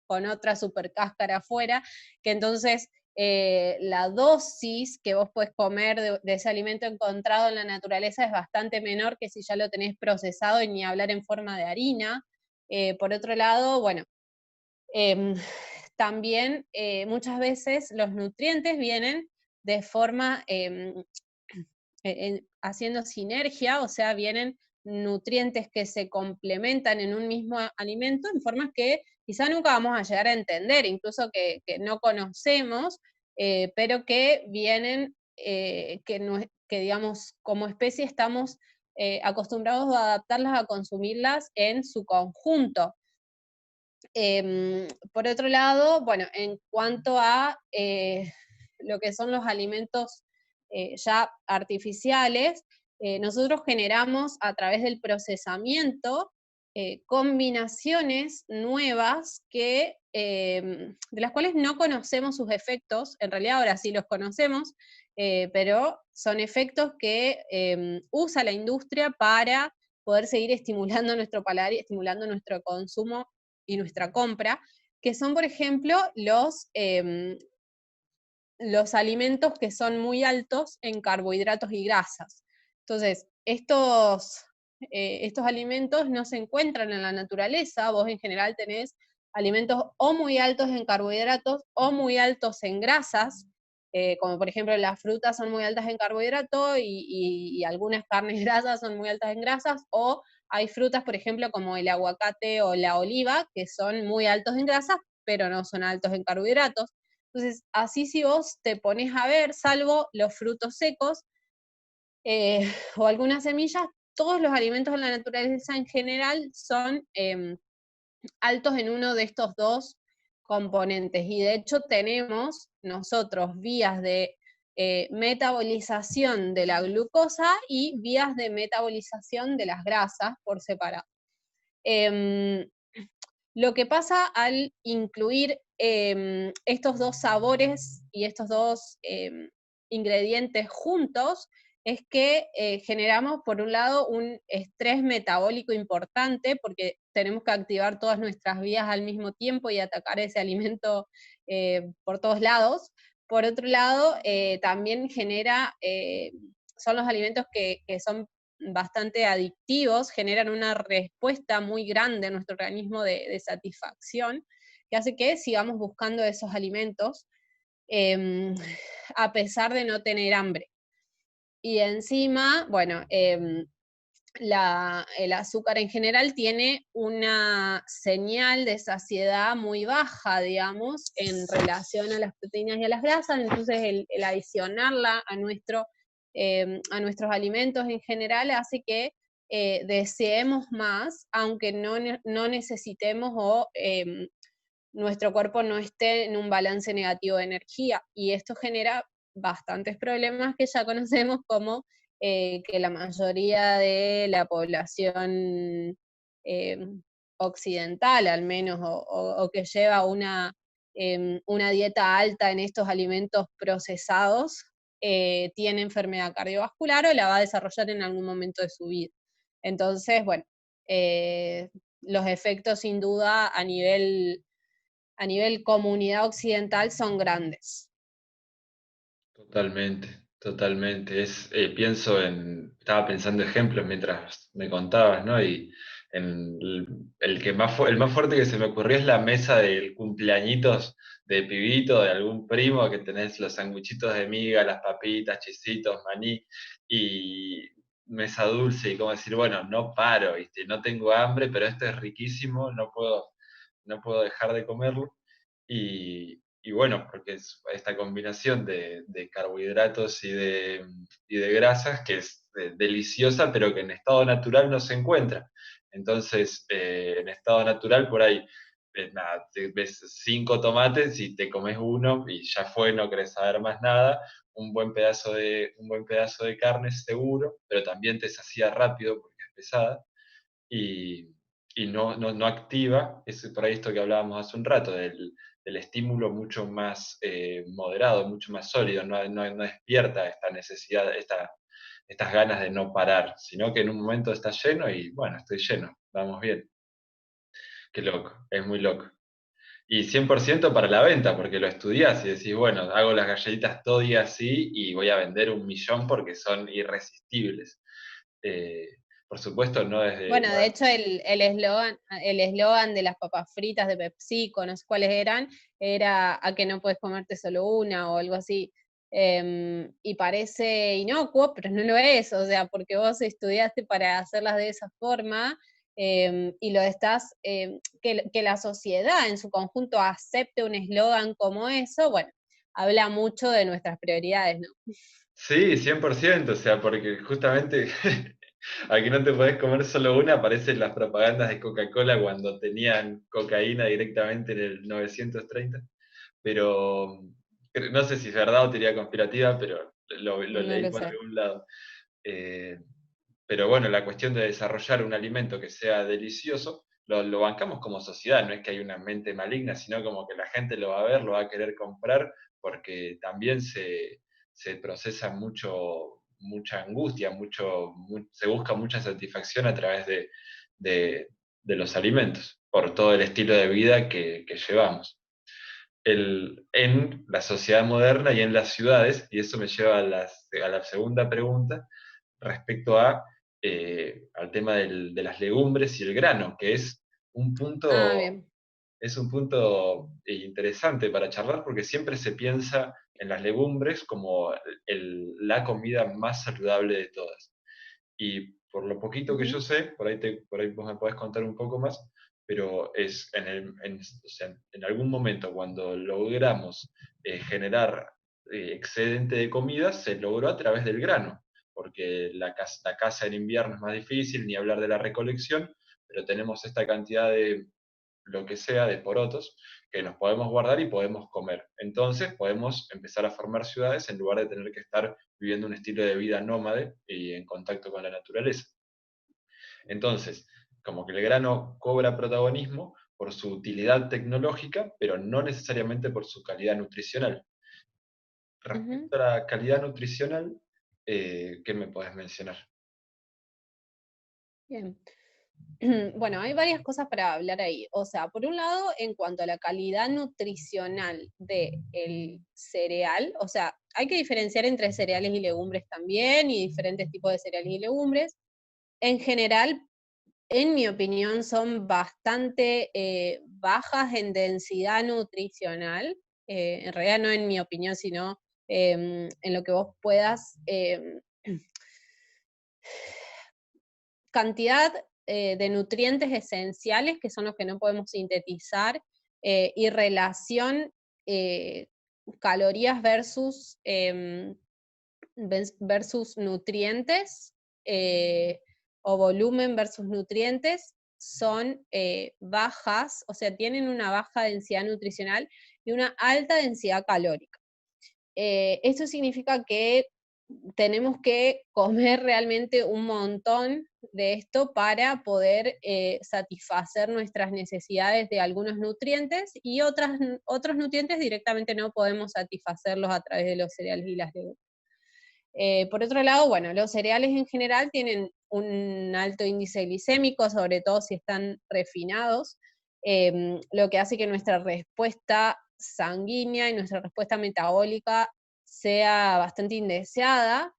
con otra super cáscara afuera, que entonces la dosis que vos podés comer de ese alimento encontrado en la naturaleza es bastante menor que si ya lo tenés procesado y ni hablar en forma de harina. Por otro lado, bueno, em, también muchas veces los nutrientes vienen de forma haciendo sinergia, o sea, vienen nutrientes que se complementan en un mismo alimento en formas que quizá nunca vamos a llegar a entender, incluso que no conocemos, pero que vienen, que digamos, como especie estamos acostumbrados a adaptarlas, a consumirlas en su conjunto. Por otro lado, bueno, en cuanto a lo que son los alimentos ya artificiales, nosotros generamos a través del procesamiento combinaciones nuevas de las cuales no conocemos sus efectos, en realidad ahora sí los conocemos, pero son efectos que usa la industria para poder seguir estimulando nuestro paladar y estimulando nuestro consumo y nuestra compra, que son, por ejemplo, los alimentos que son muy altos en carbohidratos y grasas. Entonces, estos alimentos no se encuentran en la naturaleza, vos en general tenés alimentos o muy altos en carbohidratos o muy altos en grasas, como por ejemplo las frutas son muy altas en carbohidratos y algunas carnes grasas son muy altas en grasas, o hay frutas, por ejemplo, como el aguacate o la oliva, que son muy altos en grasas, pero no son altos en carbohidratos. Entonces, así si vos te pones a ver, salvo los frutos secos o algunas semillas, todos los alimentos en la naturaleza en general son altos en uno de estos dos componentes. Y de hecho tenemos nosotros vías de metabolización de la glucosa y vías de metabolización de las grasas por separado. Lo que pasa al incluir estos dos sabores y estos dos ingredientes juntos es que generamos, por un lado, un estrés metabólico importante, porque tenemos que activar todas nuestras vías al mismo tiempo y atacar ese alimento por todos lados. Por otro lado, también son los alimentos que son bastante adictivos, generan una respuesta muy grande a nuestro organismo de satisfacción, que hace que sigamos buscando esos alimentos a pesar de no tener hambre. Y encima, bueno, el azúcar en general tiene una señal de saciedad muy baja, digamos, en relación a las proteínas y a las grasas, entonces el adicionarla a nuestros alimentos en general hace que deseemos más, aunque no necesitemos o nuestro cuerpo no esté en un balance negativo de energía. Y esto genera bastantes problemas que ya conocemos, como que la mayoría de la población eh, occidental, al menos, o que lleva una dieta alta en estos alimentos procesados, tiene enfermedad cardiovascular o la va a desarrollar en algún momento de su vida. Entonces, bueno, los efectos sin duda a nivel comunidad occidental son grandes. Totalmente, totalmente. Estaba pensando ejemplos mientras me contabas, ¿no? Y el que el más fuerte que se me ocurrió es la mesa del cumpleañitos de pibito, de algún primo, que tenés los sanguchitos de miga, las papitas, chisitos, maní, y mesa dulce, y como decir, bueno, no paro, ¿viste? No tengo hambre, pero esto es riquísimo, no puedo dejar de comerlo. Y bueno, porque es esta combinación de carbohidratos y de grasas que es deliciosa, pero que en estado natural no se encuentra. Entonces, en estado natural, por ahí, nada, te ves 5 tomates y te comes uno y ya fue, no querés saber más nada. Un buen pedazo de carne seguro, pero también te sacía rápido porque es pesada y no activa, es por ahí esto que hablábamos hace un rato, el estímulo mucho más moderado, mucho más sólido, no despierta esta necesidad, estas ganas de no parar, sino que en un momento está lleno y bueno, estoy lleno, vamos bien. Qué loco, es muy loco. Y 100% para la venta, porque lo estudiás y decís, bueno, hago las galletitas todo día así y voy a vender 1.000.000 porque son irresistibles. Eh, por supuesto, no desde... Bueno, de hecho el eslogan de las papas fritas de PepsiCo, no sé cuáles eran, era a que no puedes comerte solo una o algo así. Y parece inocuo, pero no lo es, o sea, porque vos estudiaste para hacerlas de esa forma, y lo estás, que la sociedad en su conjunto acepte un eslogan como eso, bueno, habla mucho de nuestras prioridades, ¿no? Sí, 100%, o sea, porque justamente a que no te podés comer solo una, aparecen las propagandas de Coca-Cola cuando tenían cocaína directamente en el 930. Pero no sé si es verdad o teoría conspirativa, pero lo No leí lo por sé. algún lado. Eh, pero bueno, la cuestión de desarrollar un alimento que sea delicioso, lo bancamos como sociedad, no es que hay una mente maligna, sino como que la gente lo va a ver, lo va a querer comprar, porque también se procesa mucha angustia, se busca mucha satisfacción a través de- de los alimentos, por todo el estilo de vida que llevamos. En la sociedad moderna y en las ciudades, y eso me lleva a la segunda pregunta respecto al tema de las legumbres y el grano, que un Ah, punto, bien. es un punto interesante para charlar porque siempre se piensa en las legumbres como la comida más saludable de todas. Y por lo poquito que yo Ujú, sé, por ahí vos me podés contar un poco más, pero es o sea, en algún momento cuando logramos generar excedente de comida, se logró a través del grano, porque la caza en invierno es más difícil, ni hablar de la recolección, pero tenemos esta cantidad de lo que sea, de porotos, que nos podemos guardar y podemos comer. Entonces podemos empezar a formar ciudades en lugar de tener que estar viviendo un estilo de vida nómade y en contacto con la naturaleza. Entonces, como que el grano cobra protagonismo por su utilidad tecnológica, pero no necesariamente por su calidad nutricional. ujú. Respecto a la calidad nutricional, ¿qué me puedes mencionar? Bien. Bueno, hay varias cosas para hablar ahí. O sea, por un lado, en cuanto a la calidad nutricional del cereal, o sea, hay que diferenciar entre cereales y legumbres también y diferentes tipos de cereales y legumbres. En general, en mi opinión, son bastante bajas en densidad nutricional. En realidad no en mi opinión, sino en lo que vos puedas cantidad de nutrientes esenciales, que son los que no podemos sintetizar, y relación eh, calorías versus nutrientes, o volumen versus nutrientes, son bajas, o sea, tienen una baja densidad nutricional y una alta densidad calórica. Esto significa que tenemos que comer realmente un montón de esto para poder satisfacer nuestras necesidades de algunos nutrientes y otros nutrientes directamente no podemos satisfacerlos a través de los cereales y las legumbres. Por otro lado, bueno, los cereales en general tienen un alto índice glicémico, sobre todo si están refinados, lo que hace que nuestra respuesta sanguínea y nuestra respuesta metabólica sea bastante indeseada.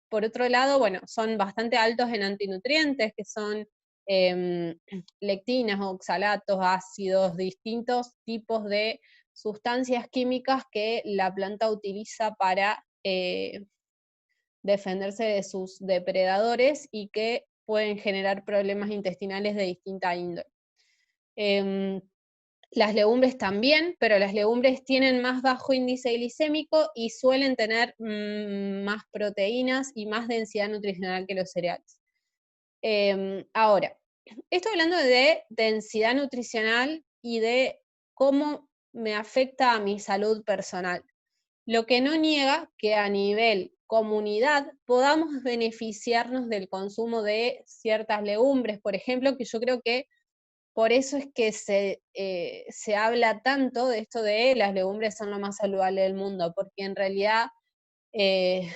Por otro lado, bueno, son bastante altos en antinutrientes, que son em, lectinas, oxalatos, ácidos, distintos tipos de sustancias químicas que la planta utiliza para defenderse de sus depredadores y que pueden generar problemas intestinales de distinta índole. Eh, las legumbres también, pero las legumbres tienen más bajo índice glicémico y suelen tener más proteínas y más densidad nutricional que los cereales. Ahora, estoy hablando de densidad nutricional y de cómo me afecta a mi salud personal, lo que no niega que a nivel comunidad podamos beneficiarnos del consumo de ciertas legumbres, por ejemplo, que yo creo que por eso es que se habla tanto de esto de las legumbres son lo más saludable del mundo, porque en realidad eh,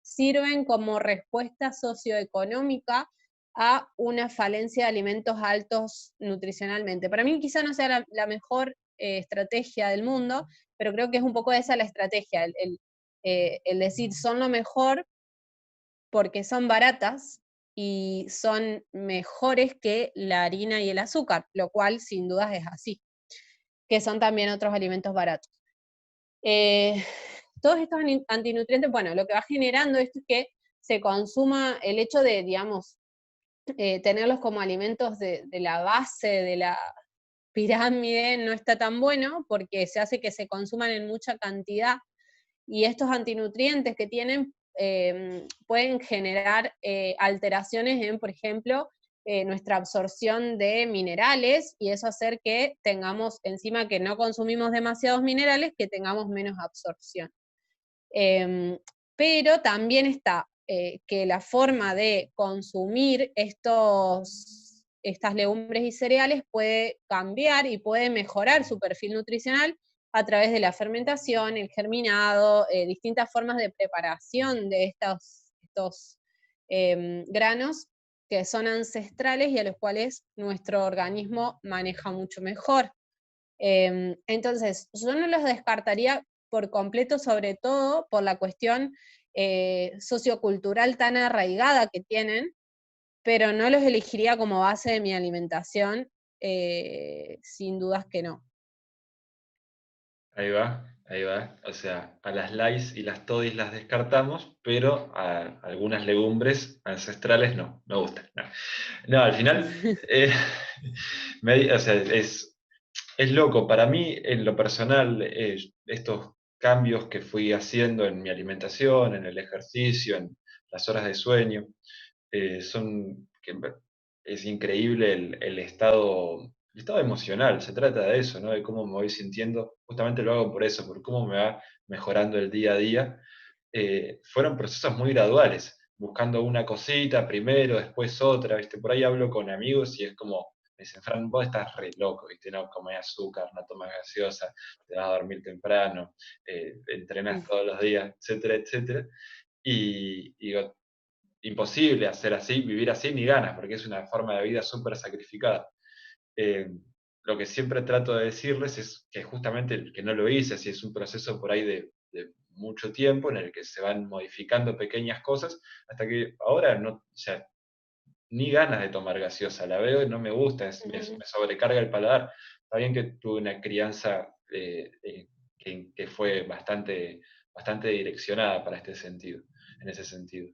sirven como respuesta socioeconómica a una falencia de alimentos altos nutricionalmente. Para mí quizá no sea la mejor estrategia del mundo, pero creo que es un poco esa la estrategia, el decir son lo mejor porque son baratas y son mejores que la harina y el azúcar, lo cual sin dudas es así, que son también otros alimentos baratos. Eh, todos estos antinutrientes, bueno, lo que va generando esto es que se consuma el hecho de, digamos, tenerlos como alimentos de la base de la pirámide no está tan bueno porque se hace que se consuman en mucha cantidad y estos antinutrientes que tienen pueden generar alteraciones en, por ejemplo, nuestra absorción de minerales y eso hacer que tengamos, encima que no consumimos demasiados minerales, que tengamos menos absorción. Pero también está que la forma de consumir estas legumbres y cereales puede cambiar y puede mejorar su perfil nutricional a través de la fermentación, el germinado, distintas formas de preparación de estos granos que son ancestrales y a los cuales nuestro organismo maneja mucho mejor. Entonces, yo no los descartaría por completo, sobre todo por la cuestión sociocultural tan arraigada que tienen, pero no los elegiría como base de mi alimentación, sin dudas que no. Ahí va, ahí va. O sea, a las lais y las todis las descartamos, pero a algunas legumbres ancestrales no, me gustan. No, no, al final, eh, o sea, es loco. Para mí, en lo personal, estos cambios que fui haciendo en mi alimentación, en el ejercicio, en las horas de sueño, es increíble el estado emocional. Se trata de eso, ¿no? De cómo me voy sintiendo. Justamente lo hago por eso, por cómo me va mejorando el día a día. Fueron procesos muy graduales, buscando una cosita primero, después otra, ¿viste? Por ahí hablo con amigos y es como, me dicen, Fran, vos estás re loco, ¿viste? No comes azúcar, no tomas gaseosa, te vas a dormir temprano, entrenas todos los días, etcétera, etcétera. Y digo, imposible hacer así, vivir así, ni ganas, porque es una forma de vida súper sacrificada. Eh, lo que siempre trato de decirles es que justamente el que no lo hice, si es un proceso por ahí de mucho tiempo en el que se van modificando pequeñas cosas, hasta que ahora no, o sea, ni ganas de tomar gaseosa, la veo y no me gusta, me sobrecarga el paladar. Está bien que tuve una crianza que fue bastante direccionada para este sentido, en ese sentido.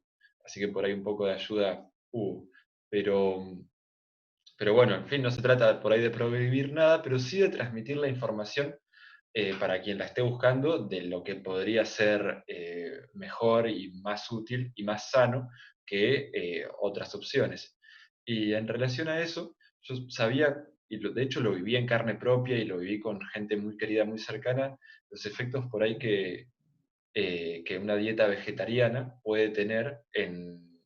Así que por ahí un poco de ayuda hubo. Pero, pero bueno, en fin, no se trata por ahí de prohibir nada, pero sí de transmitir la información para quien la esté buscando de lo que podría ser mejor y más útil y más sano que otras opciones. Y en relación a eso, yo sabía, y de hecho lo viví en carne propia y lo viví con gente muy querida, muy cercana, los efectos por ahí que una dieta vegetariana puede tener en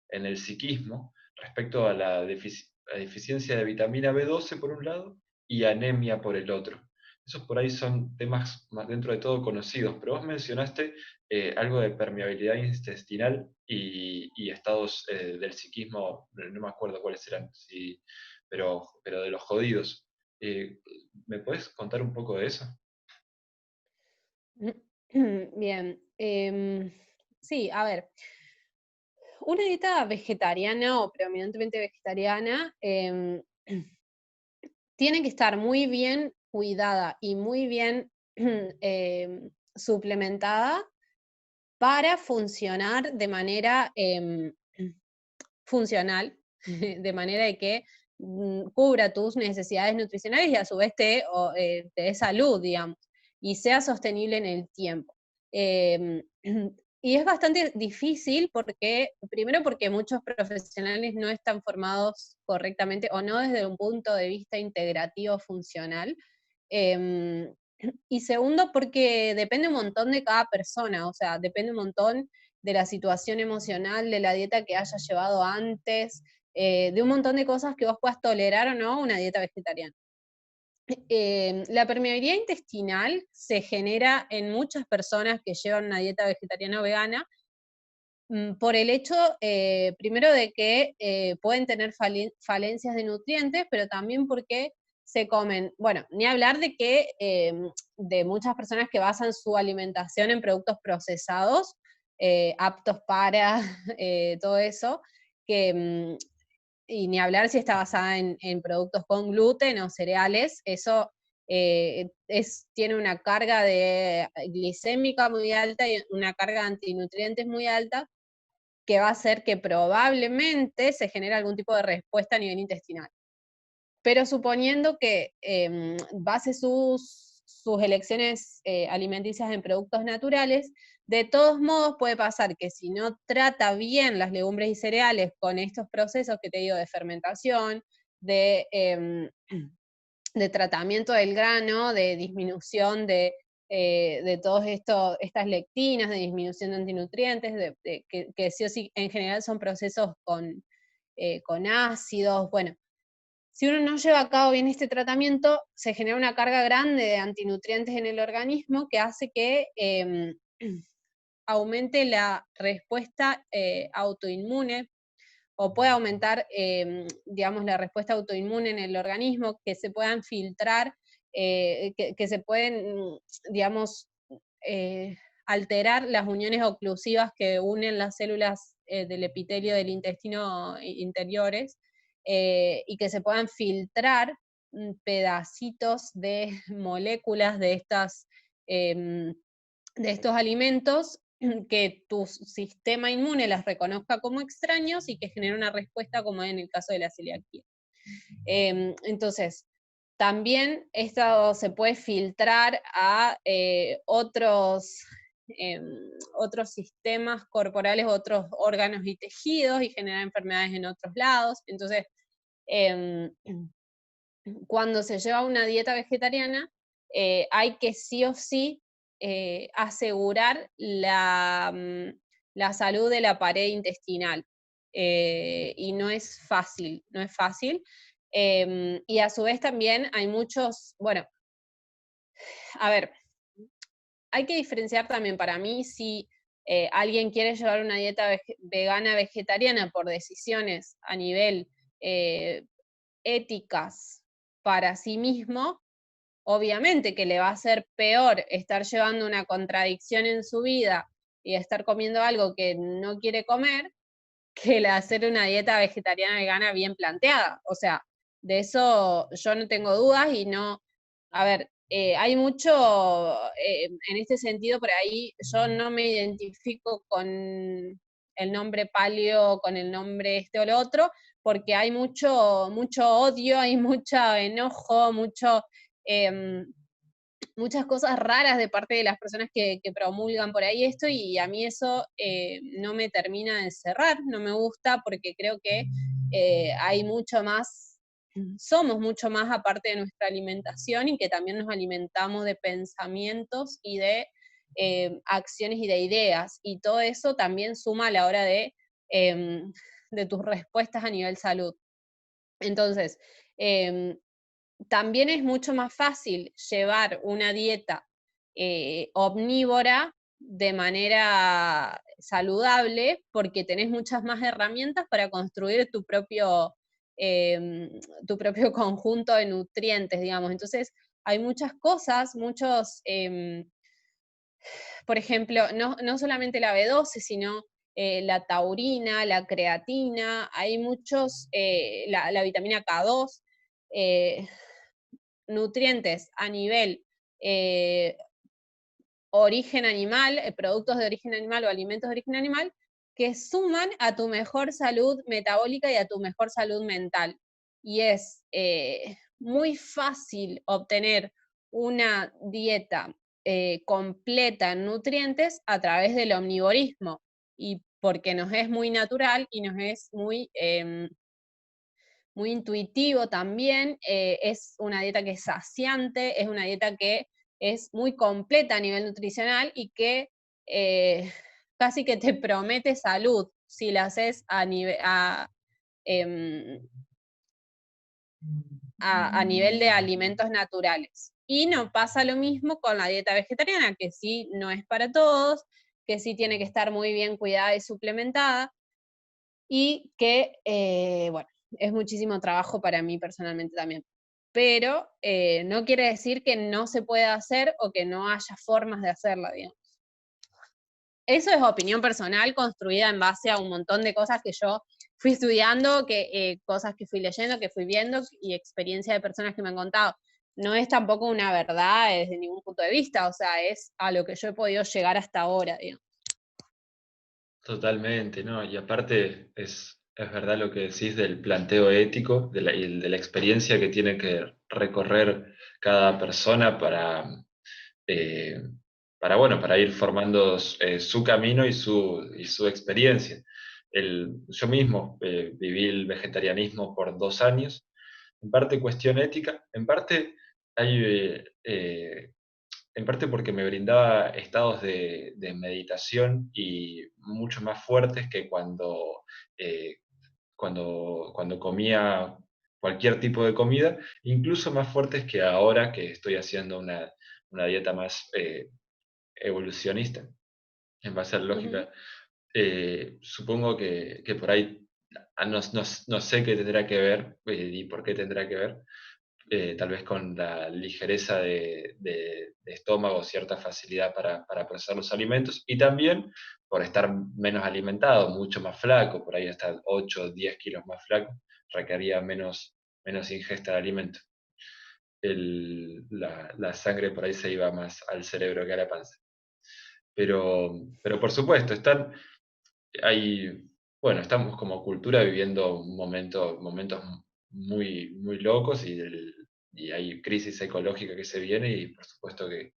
el psiquismo respecto a la deficiencia de vitamina B12 por un lado y anemia por el otro. Esos por ahí son temas más dentro de todo conocidos, pero vos mencionaste algo de permeabilidad intestinal y estados del psiquismo, no me acuerdo cuáles eran, sí, pero de los jodidos. ¿Me puedes contar un poco de eso? Bien, sí, a ver, una dieta vegetariana o predominantemente vegetariana tiene que estar muy bien cuidada y muy bien suplementada para funcionar de manera funcional, de manera de que cubra tus necesidades nutricionales y a su vez te dé salud, digamos, y sea sostenible en el tiempo. Eh, y es bastante difícil porque, primero porque muchos profesionales no están formados correctamente o no desde un punto de vista integrativo funcional. Eh, y segundo, porque depende un montón de cada persona, o sea, depende un montón de la situación emocional, de la dieta que haya llevado antes, de un montón de cosas que vos puedas tolerar o no una dieta vegetariana. La permeabilidad intestinal se genera en muchas personas que llevan una dieta vegetariana o vegana por el hecho, primero, de que pueden tener falencias de nutrientes, pero también porque se comen, bueno, ni hablar de que de muchas personas que basan su alimentación en productos procesados, aptos para todo eso, que, y ni hablar si está basada en productos con gluten o cereales, eso tiene una carga glicémica muy alta y una carga de antinutrientes muy alta, que va a hacer que probablemente se genere algún tipo de respuesta a nivel intestinal. Pero suponiendo que base sus elecciones alimenticias en productos naturales, de todos modos puede pasar que si no trata bien las legumbres y cereales con estos procesos que te digo de fermentación, de tratamiento del grano, de disminución de todas estas lectinas, de disminución de antinutrientes, que sí o sí en general son procesos con ácidos. Bueno, si uno no lleva a cabo bien este tratamiento, se genera una carga grande de antinutrientes en el organismo que hace que aumente la respuesta autoinmune, o puede aumentar, digamos, la respuesta autoinmune en el organismo, que se puedan filtrar, que se pueden, digamos, alterar las uniones oclusivas que unen las células del epitelio del intestino interiores, y que se puedan filtrar pedacitos de moléculas de estos alimentos, que tu sistema inmune las reconozca como extraños y que genere una respuesta como en el caso de la celiaquía. Entonces, también esto se puede filtrar a otros sistemas corporales, otros órganos y tejidos, y generar enfermedades en otros lados. Entonces, em, cuando se lleva una dieta vegetariana, hay que sí o sí asegurar la salud de la pared intestinal. Y no es fácil, no es fácil. Y a su vez también hay muchos, bueno, a ver, hay que diferenciar también para mí si alguien quiere llevar una dieta vegana vegetariana por decisiones a nivel éticas para sí mismo. Obviamente que le va a ser peor estar llevando una contradicción en su vida y estar comiendo algo que no quiere comer, que el hacer una dieta vegetariana vegana bien planteada. O sea, de eso yo no tengo dudas y no, a ver, hay mucho, en este sentido, por ahí yo no me identifico con el nombre paleo, con el nombre este o lo otro, porque hay mucho, mucho odio, hay mucho enojo, muchas cosas raras de parte de las personas que promulgan por ahí esto, y a mí eso no me termina de cerrar, no me gusta, porque creo que hay mucho más, somos mucho más aparte de nuestra alimentación, y que también nos alimentamos de pensamientos y de acciones y de ideas, y todo eso también suma a la hora de tus respuestas a nivel salud. Entonces, también es mucho más fácil llevar una dieta omnívora de manera saludable, porque tenés muchas más herramientas para construir tu propio conjunto de nutrientes, digamos. Entonces, hay muchas cosas, por ejemplo, no solamente la B12, sino la taurina, la creatina, hay la vitamina K2, nutrientes a nivel eh, origen animal, productos de origen animal o alimentos de origen animal, que suman a tu mejor salud metabólica y a tu mejor salud mental. Y es muy fácil obtener una dieta completa en nutrientes a través del omnivorismo, y porque nos es muy natural y nos es muy intuitivo también, es una dieta que es saciante, es una dieta que es muy completa a nivel nutricional, y que casi que te promete salud si la haces em, a nivel de alimentos naturales. Y no pasa lo mismo con la dieta vegetariana, que sí no es para todos, que sí tiene que estar muy bien cuidada y suplementada, y que, bueno, es muchísimo trabajo para mí personalmente también. Pero no quiere decir que no se pueda hacer o que no haya formas de hacerla, digamos. Eso es opinión personal construida en base a un montón de cosas que yo fui estudiando, cosas que fui leyendo, que fui viendo y experiencia de personas que me han contado. No es tampoco una verdad desde ningún punto de vista, o sea, es a lo que yo he podido llegar hasta ahora, digamos. Totalmente, ¿no? Y aparte es verdad lo que decís del planteo ético, y de la experiencia que tiene que recorrer cada persona eh, bueno, para ir formando su camino y su experiencia. Yo mismo viví el vegetarianismo por 2 años, en parte cuestión ética, hay, en parte porque me brindaba estados de meditación y mucho más fuertes que eh, cuando comía cualquier tipo de comida, incluso más fuertes que ahora que estoy haciendo una dieta más evolucionista, en base a la Ujú. lógica. Supongo que por ahí no sé qué tendrá que ver y por qué tendrá que ver, tal vez con la ligereza de estómago, cierta facilidad para procesar los alimentos, y también por estar menos alimentado, mucho más flaco, por ahí hasta 8 o 10 kilos más flaco, requería menos ingesta de alimento. La sangre por ahí se iba más al cerebro que a la panza. Pero por supuesto, hay, bueno, estamos como cultura viviendo momentos muy locos y hay crisis ecológica que se viene y por supuesto que,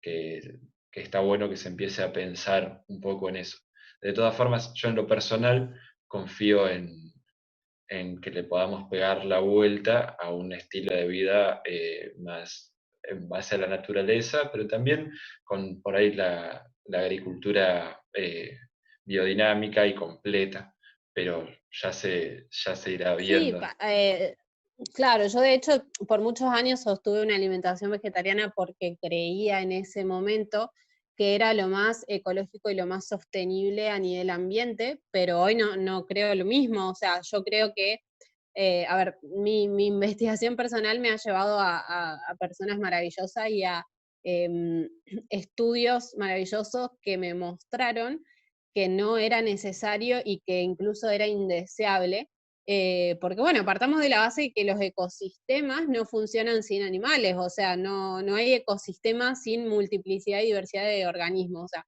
que está bueno que se empiece a pensar un poco en eso. De todas formas, yo en lo personal confío en que le podamos pegar la vuelta a un estilo de vida más en base a la naturaleza, pero también con por ahí la agricultura biodinámica y completa, pero ya se irá Sí, viendo. claro, yo de hecho por muchos años sostuve una alimentación vegetariana porque creía en ese momento que era lo más ecológico y lo más sostenible a nivel ambiente, pero hoy no creo lo mismo, o sea, yo creo que, a ver, mi investigación personal me ha llevado a personas maravillosas y a em, estudios maravillosos que me mostraron que no era necesario y que incluso era indeseable, porque bueno, partamos de la base de que los ecosistemas no funcionan sin animales, o sea, no hay ecosistemas sin multiplicidad y diversidad de organismos, o sea,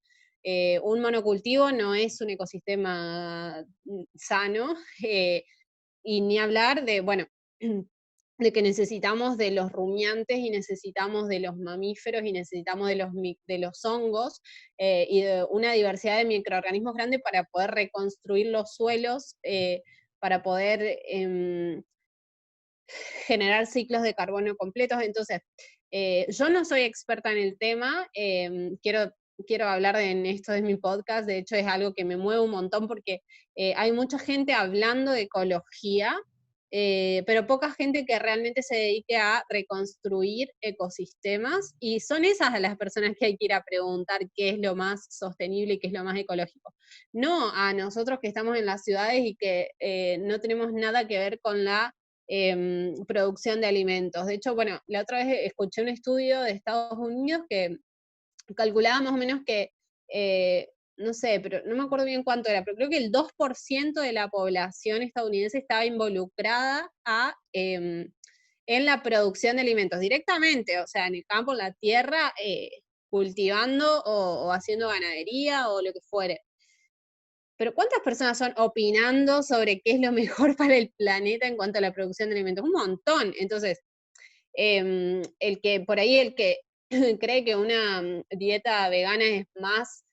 un monocultivo no es un ecosistema sano, y ni hablar de, bueno, de que necesitamos de los rumiantes y necesitamos de los mamíferos y necesitamos de los hongos, y de una diversidad de microorganismos grande para poder reconstruir los suelos, para poder generar ciclos de carbono completos. Entonces, yo no soy experta en el tema, quiero hablar en esto de mi podcast, de hecho es algo que me mueve un montón porque hay mucha gente hablando de ecología, pero poca gente que realmente se dedique a reconstruir ecosistemas, y son esas a las personas que hay que ir a preguntar qué es lo más sostenible y qué es lo más ecológico. No a nosotros que estamos en las ciudades y que no tenemos nada que ver con la producción de alimentos. De hecho, bueno, la otra vez escuché un estudio de Estados Unidos que calculaba más o menos que, no sé, pero no me acuerdo bien cuánto era, pero creo que el 2% de la población estadounidense estaba involucrada en la producción de alimentos directamente, o sea, en el campo, en la tierra, cultivando o haciendo ganadería o lo que fuere. Pero ¿cuántas personas son opinando sobre qué es lo mejor para el planeta en cuanto a la producción de alimentos? Un montón. Entonces, el que por ahí el que cree que una dieta vegana es más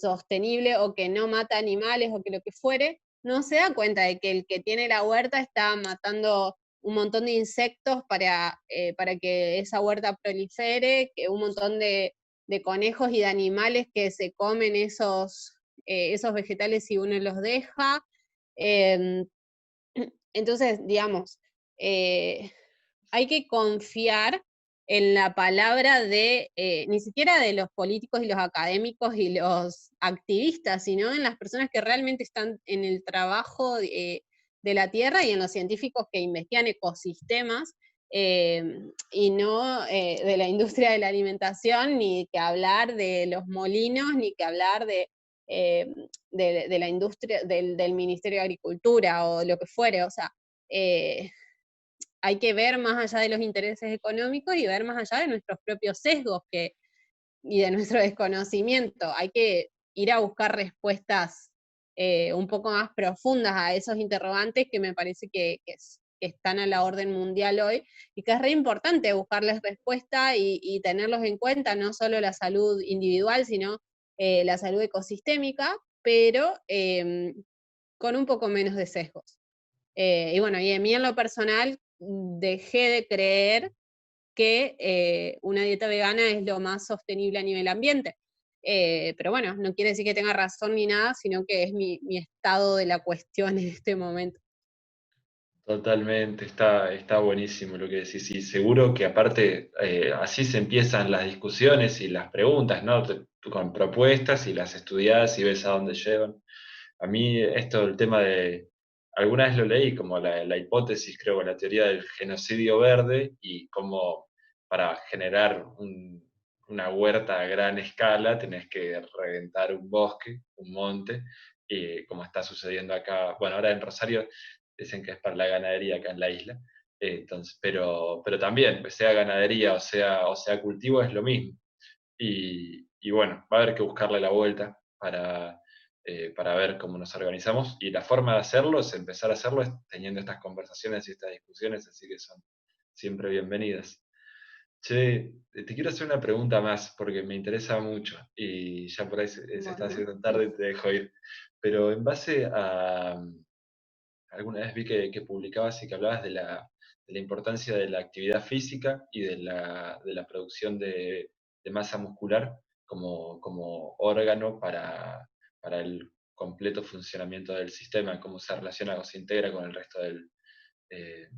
sostenible o que no mata animales o que lo que fuere, no se da cuenta de que el que tiene la huerta está matando un montón de insectos para que esa huerta prolifere, que un montón de conejos y de animales que se comen esos vegetales si uno los deja. Em, Entonces, digamos, hay que confiar en la palabra de, ni siquiera de los políticos y los académicos y los activistas, sino en las personas que realmente están en el trabajo de la tierra y en los científicos que investigan ecosistemas, y no de la industria de la alimentación, ni que hablar de los molinos, ni que hablar de la industria, del Ministerio de Agricultura o lo que fuere. O sea, hay que ver más allá de los intereses económicos y ver más allá de nuestros propios sesgos y de nuestro desconocimiento. Hay que ir a buscar respuestas un poco más profundas a esos interrogantes que me parece que están a la orden mundial hoy, y que es re importante buscarles respuesta y tenerlos en cuenta, no solo la salud individual, sino la salud ecosistémica, pero con un poco menos de sesgos. Y bueno, y a mí en lo personal dejé de creer que una dieta vegana es lo más sostenible a nivel ambiente. Pero bueno, no quiere decir que tenga razón ni nada, sino que es mi estado de la cuestión en este momento. Totalmente, está buenísimo lo que decís. Y seguro que aparte así se empiezan las discusiones y las preguntas, ¿no? Tú con propuestas y las estudiás y ves a dónde llevan. A mí esto, el tema de, alguna vez lo leí como la hipótesis, creo, la teoría del genocidio verde y cómo para generar una huerta a gran escala tenés que reventar un bosque, un monte, y como está sucediendo acá, bueno, ahora en Rosario dicen que es para la ganadería acá en la isla, entonces, pero también, pues sea ganadería o sea cultivo, es lo mismo. Y bueno, va a haber que buscarle la vuelta para ver cómo nos organizamos. Y la forma de hacerlo es empezar a hacerlo es teniendo estas conversaciones y estas discusiones, así que son siempre bienvenidas. Che, te quiero hacer una pregunta más porque me interesa mucho y ya por ahí se está Bueno, haciendo tarde y te dejo ir. Pero en base a, alguna vez vi que publicabas y que hablabas de la importancia de la actividad física y de la producción de masa muscular como órgano para el completo funcionamiento del sistema, cómo se relaciona o se integra con el resto eh,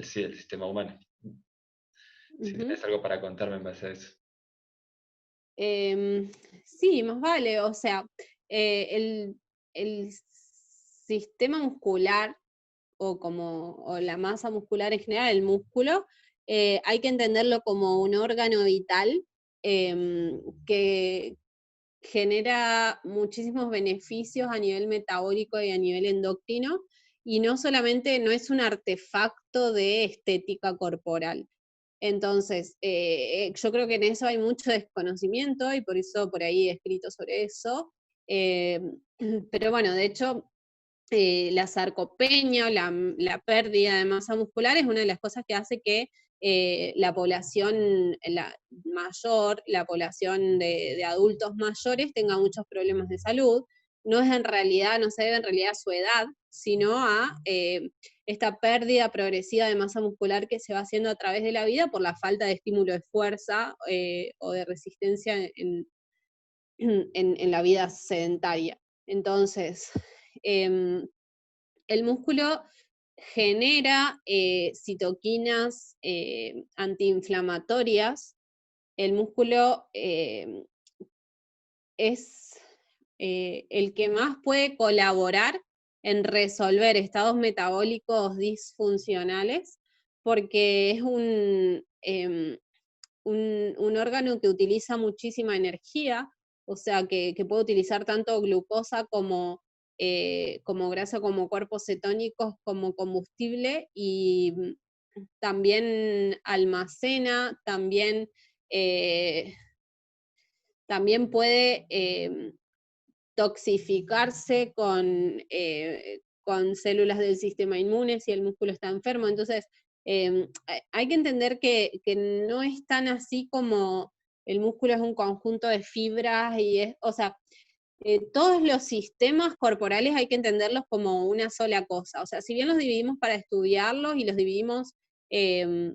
sí, del sistema humano. Si ujú. tenés algo para contarme en base a eso. Em, sí, más vale. O sea, el sistema muscular o la masa muscular en general, el músculo, hay que entenderlo como un órgano vital, que genera muchísimos beneficios a nivel metabólico y a nivel endocrino, y no solamente no es un artefacto de estética corporal. Entonces, yo creo que en eso hay mucho desconocimiento y por eso por ahí he escrito sobre eso. Eh, pero bueno, de hecho, la sarcopenia, la pérdida de masa muscular es una de las cosas que hace que la población mayor, la población de adultos mayores tenga muchos problemas de salud. No es en realidad, no se debe en realidad a su edad, sino a esta pérdida progresiva de masa muscular que se va haciendo a través de la vida por la falta de estímulo de fuerza o de resistencia en la vida sedentaria. Entonces, em, el músculo genera citoquinas antiinflamatorias. El músculo es el que más puede colaborar en resolver estados metabólicos disfuncionales, porque es un órgano que utiliza muchísima energía, o sea, que puede utilizar tanto glucosa como grasa, como cuerpos cetónicos, como combustible, y también almacena, eh, también puede toxificarse con células del sistema inmune si el músculo está enfermo. Entonces, hay que entender que no es tan así como el músculo es un conjunto de fibras o sea, todos los sistemas corporales hay que entenderlos como una sola cosa. O sea, si bien los dividimos para estudiarlos y los dividimos eh,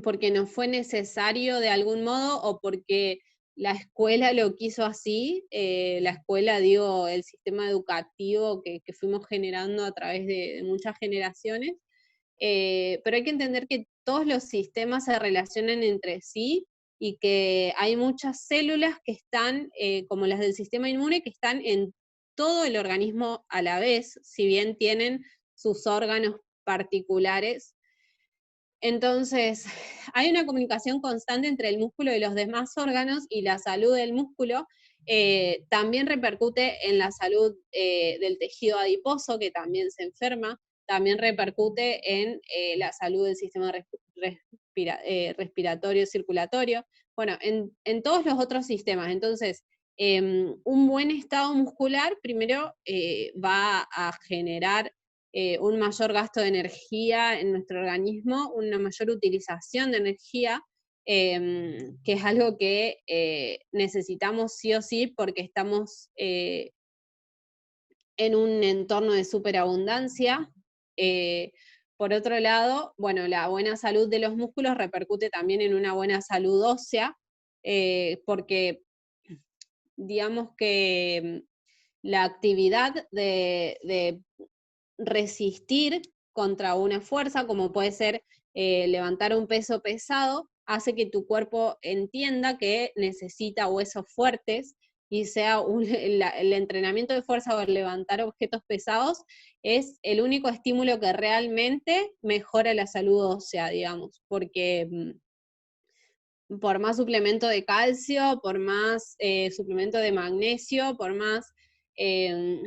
porque nos fue necesario de algún modo o porque la escuela lo quiso así, la escuela, digo, el sistema educativo que fuimos generando a través de muchas generaciones, pero hay que entender que todos los sistemas se relacionan entre sí y que hay muchas células que están, como las del sistema inmune, que están en todo el organismo a la vez, si bien tienen sus órganos particulares. Entonces, hay una comunicación constante entre el músculo y los demás órganos, y la salud del músculo también repercute en la salud del tejido adiposo, que también se enferma, también repercute en la salud del sistema respiratorio, circulatorio, bueno, en todos los otros sistemas. Entonces, un buen estado muscular primero va a generar un mayor gasto de energía en nuestro organismo, una mayor utilización de energía, que es algo que necesitamos sí o sí porque estamos en un entorno de superabundancia. Por otro lado, bueno, la buena salud de los músculos repercute también en una buena salud ósea, porque digamos que la actividad de resistir contra una fuerza, como puede ser levantar un peso pesado, hace que tu cuerpo entienda que necesita huesos fuertes y sea el entrenamiento de fuerza o el levantar objetos pesados es el único estímulo que realmente mejora la salud ósea, digamos, porque por más suplemento de calcio, por más suplemento de magnesio, por más eh,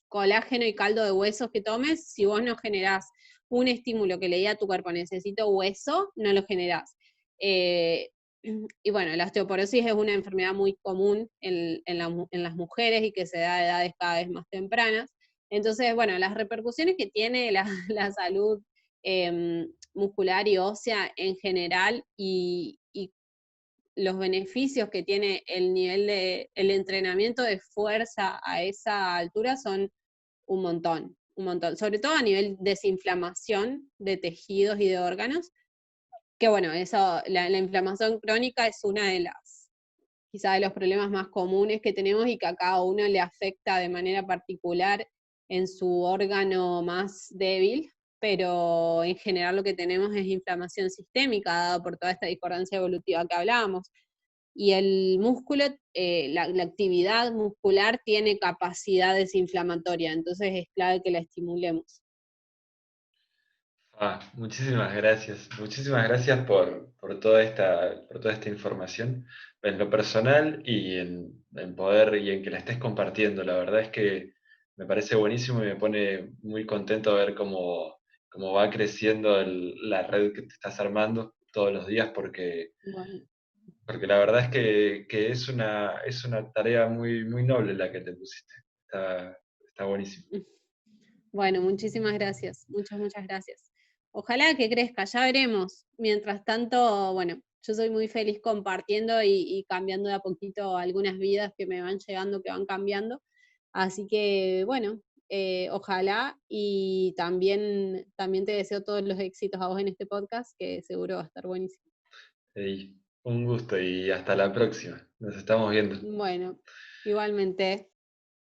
colágeno y caldo de huesos que tomes, si vos no generás un estímulo que le diga a tu cuerpo, necesito hueso, no lo generás. Y bueno, la osteoporosis es una enfermedad muy común en las mujeres y que se da a edades cada vez más tempranas. Entonces, bueno, las repercusiones que tiene la salud muscular y ósea en general y los beneficios que tiene el nivel de el entrenamiento de fuerza a esa altura son un montón, sobre todo a nivel desinflamación de tejidos y de órganos, que bueno, eso, la inflamación crónica es una de las, quizá de los problemas más comunes que tenemos y que a cada uno le afecta de manera particular en su órgano más débil, pero en general lo que tenemos es inflamación sistémica, dada por toda esta discordancia evolutiva que hablábamos. Y el músculo, la actividad muscular tiene capacidad desinflamatoria, entonces es clave que la estimulemos. Muchísimas gracias por toda esta información en lo personal y en poder y en que la estés compartiendo. La verdad es que me parece buenísimo y me pone muy contento ver cómo va creciendo la red que te estás armando todos los días Bueno, porque la verdad es que es una tarea muy noble la que te pusiste. Está buenísimo. bueno, muchísimas gracias, muchas gracias. Ojalá que crezca, ya veremos. Mientras tanto, bueno, yo soy muy feliz compartiendo y cambiando de a poquito algunas vidas que me van llegando, que van cambiando. Así que, bueno, ojalá y también te deseo todos los éxitos a vos en este podcast, que seguro va a estar buenísimo. Ey, un gusto y hasta la próxima. Nos estamos viendo. Bueno, igualmente.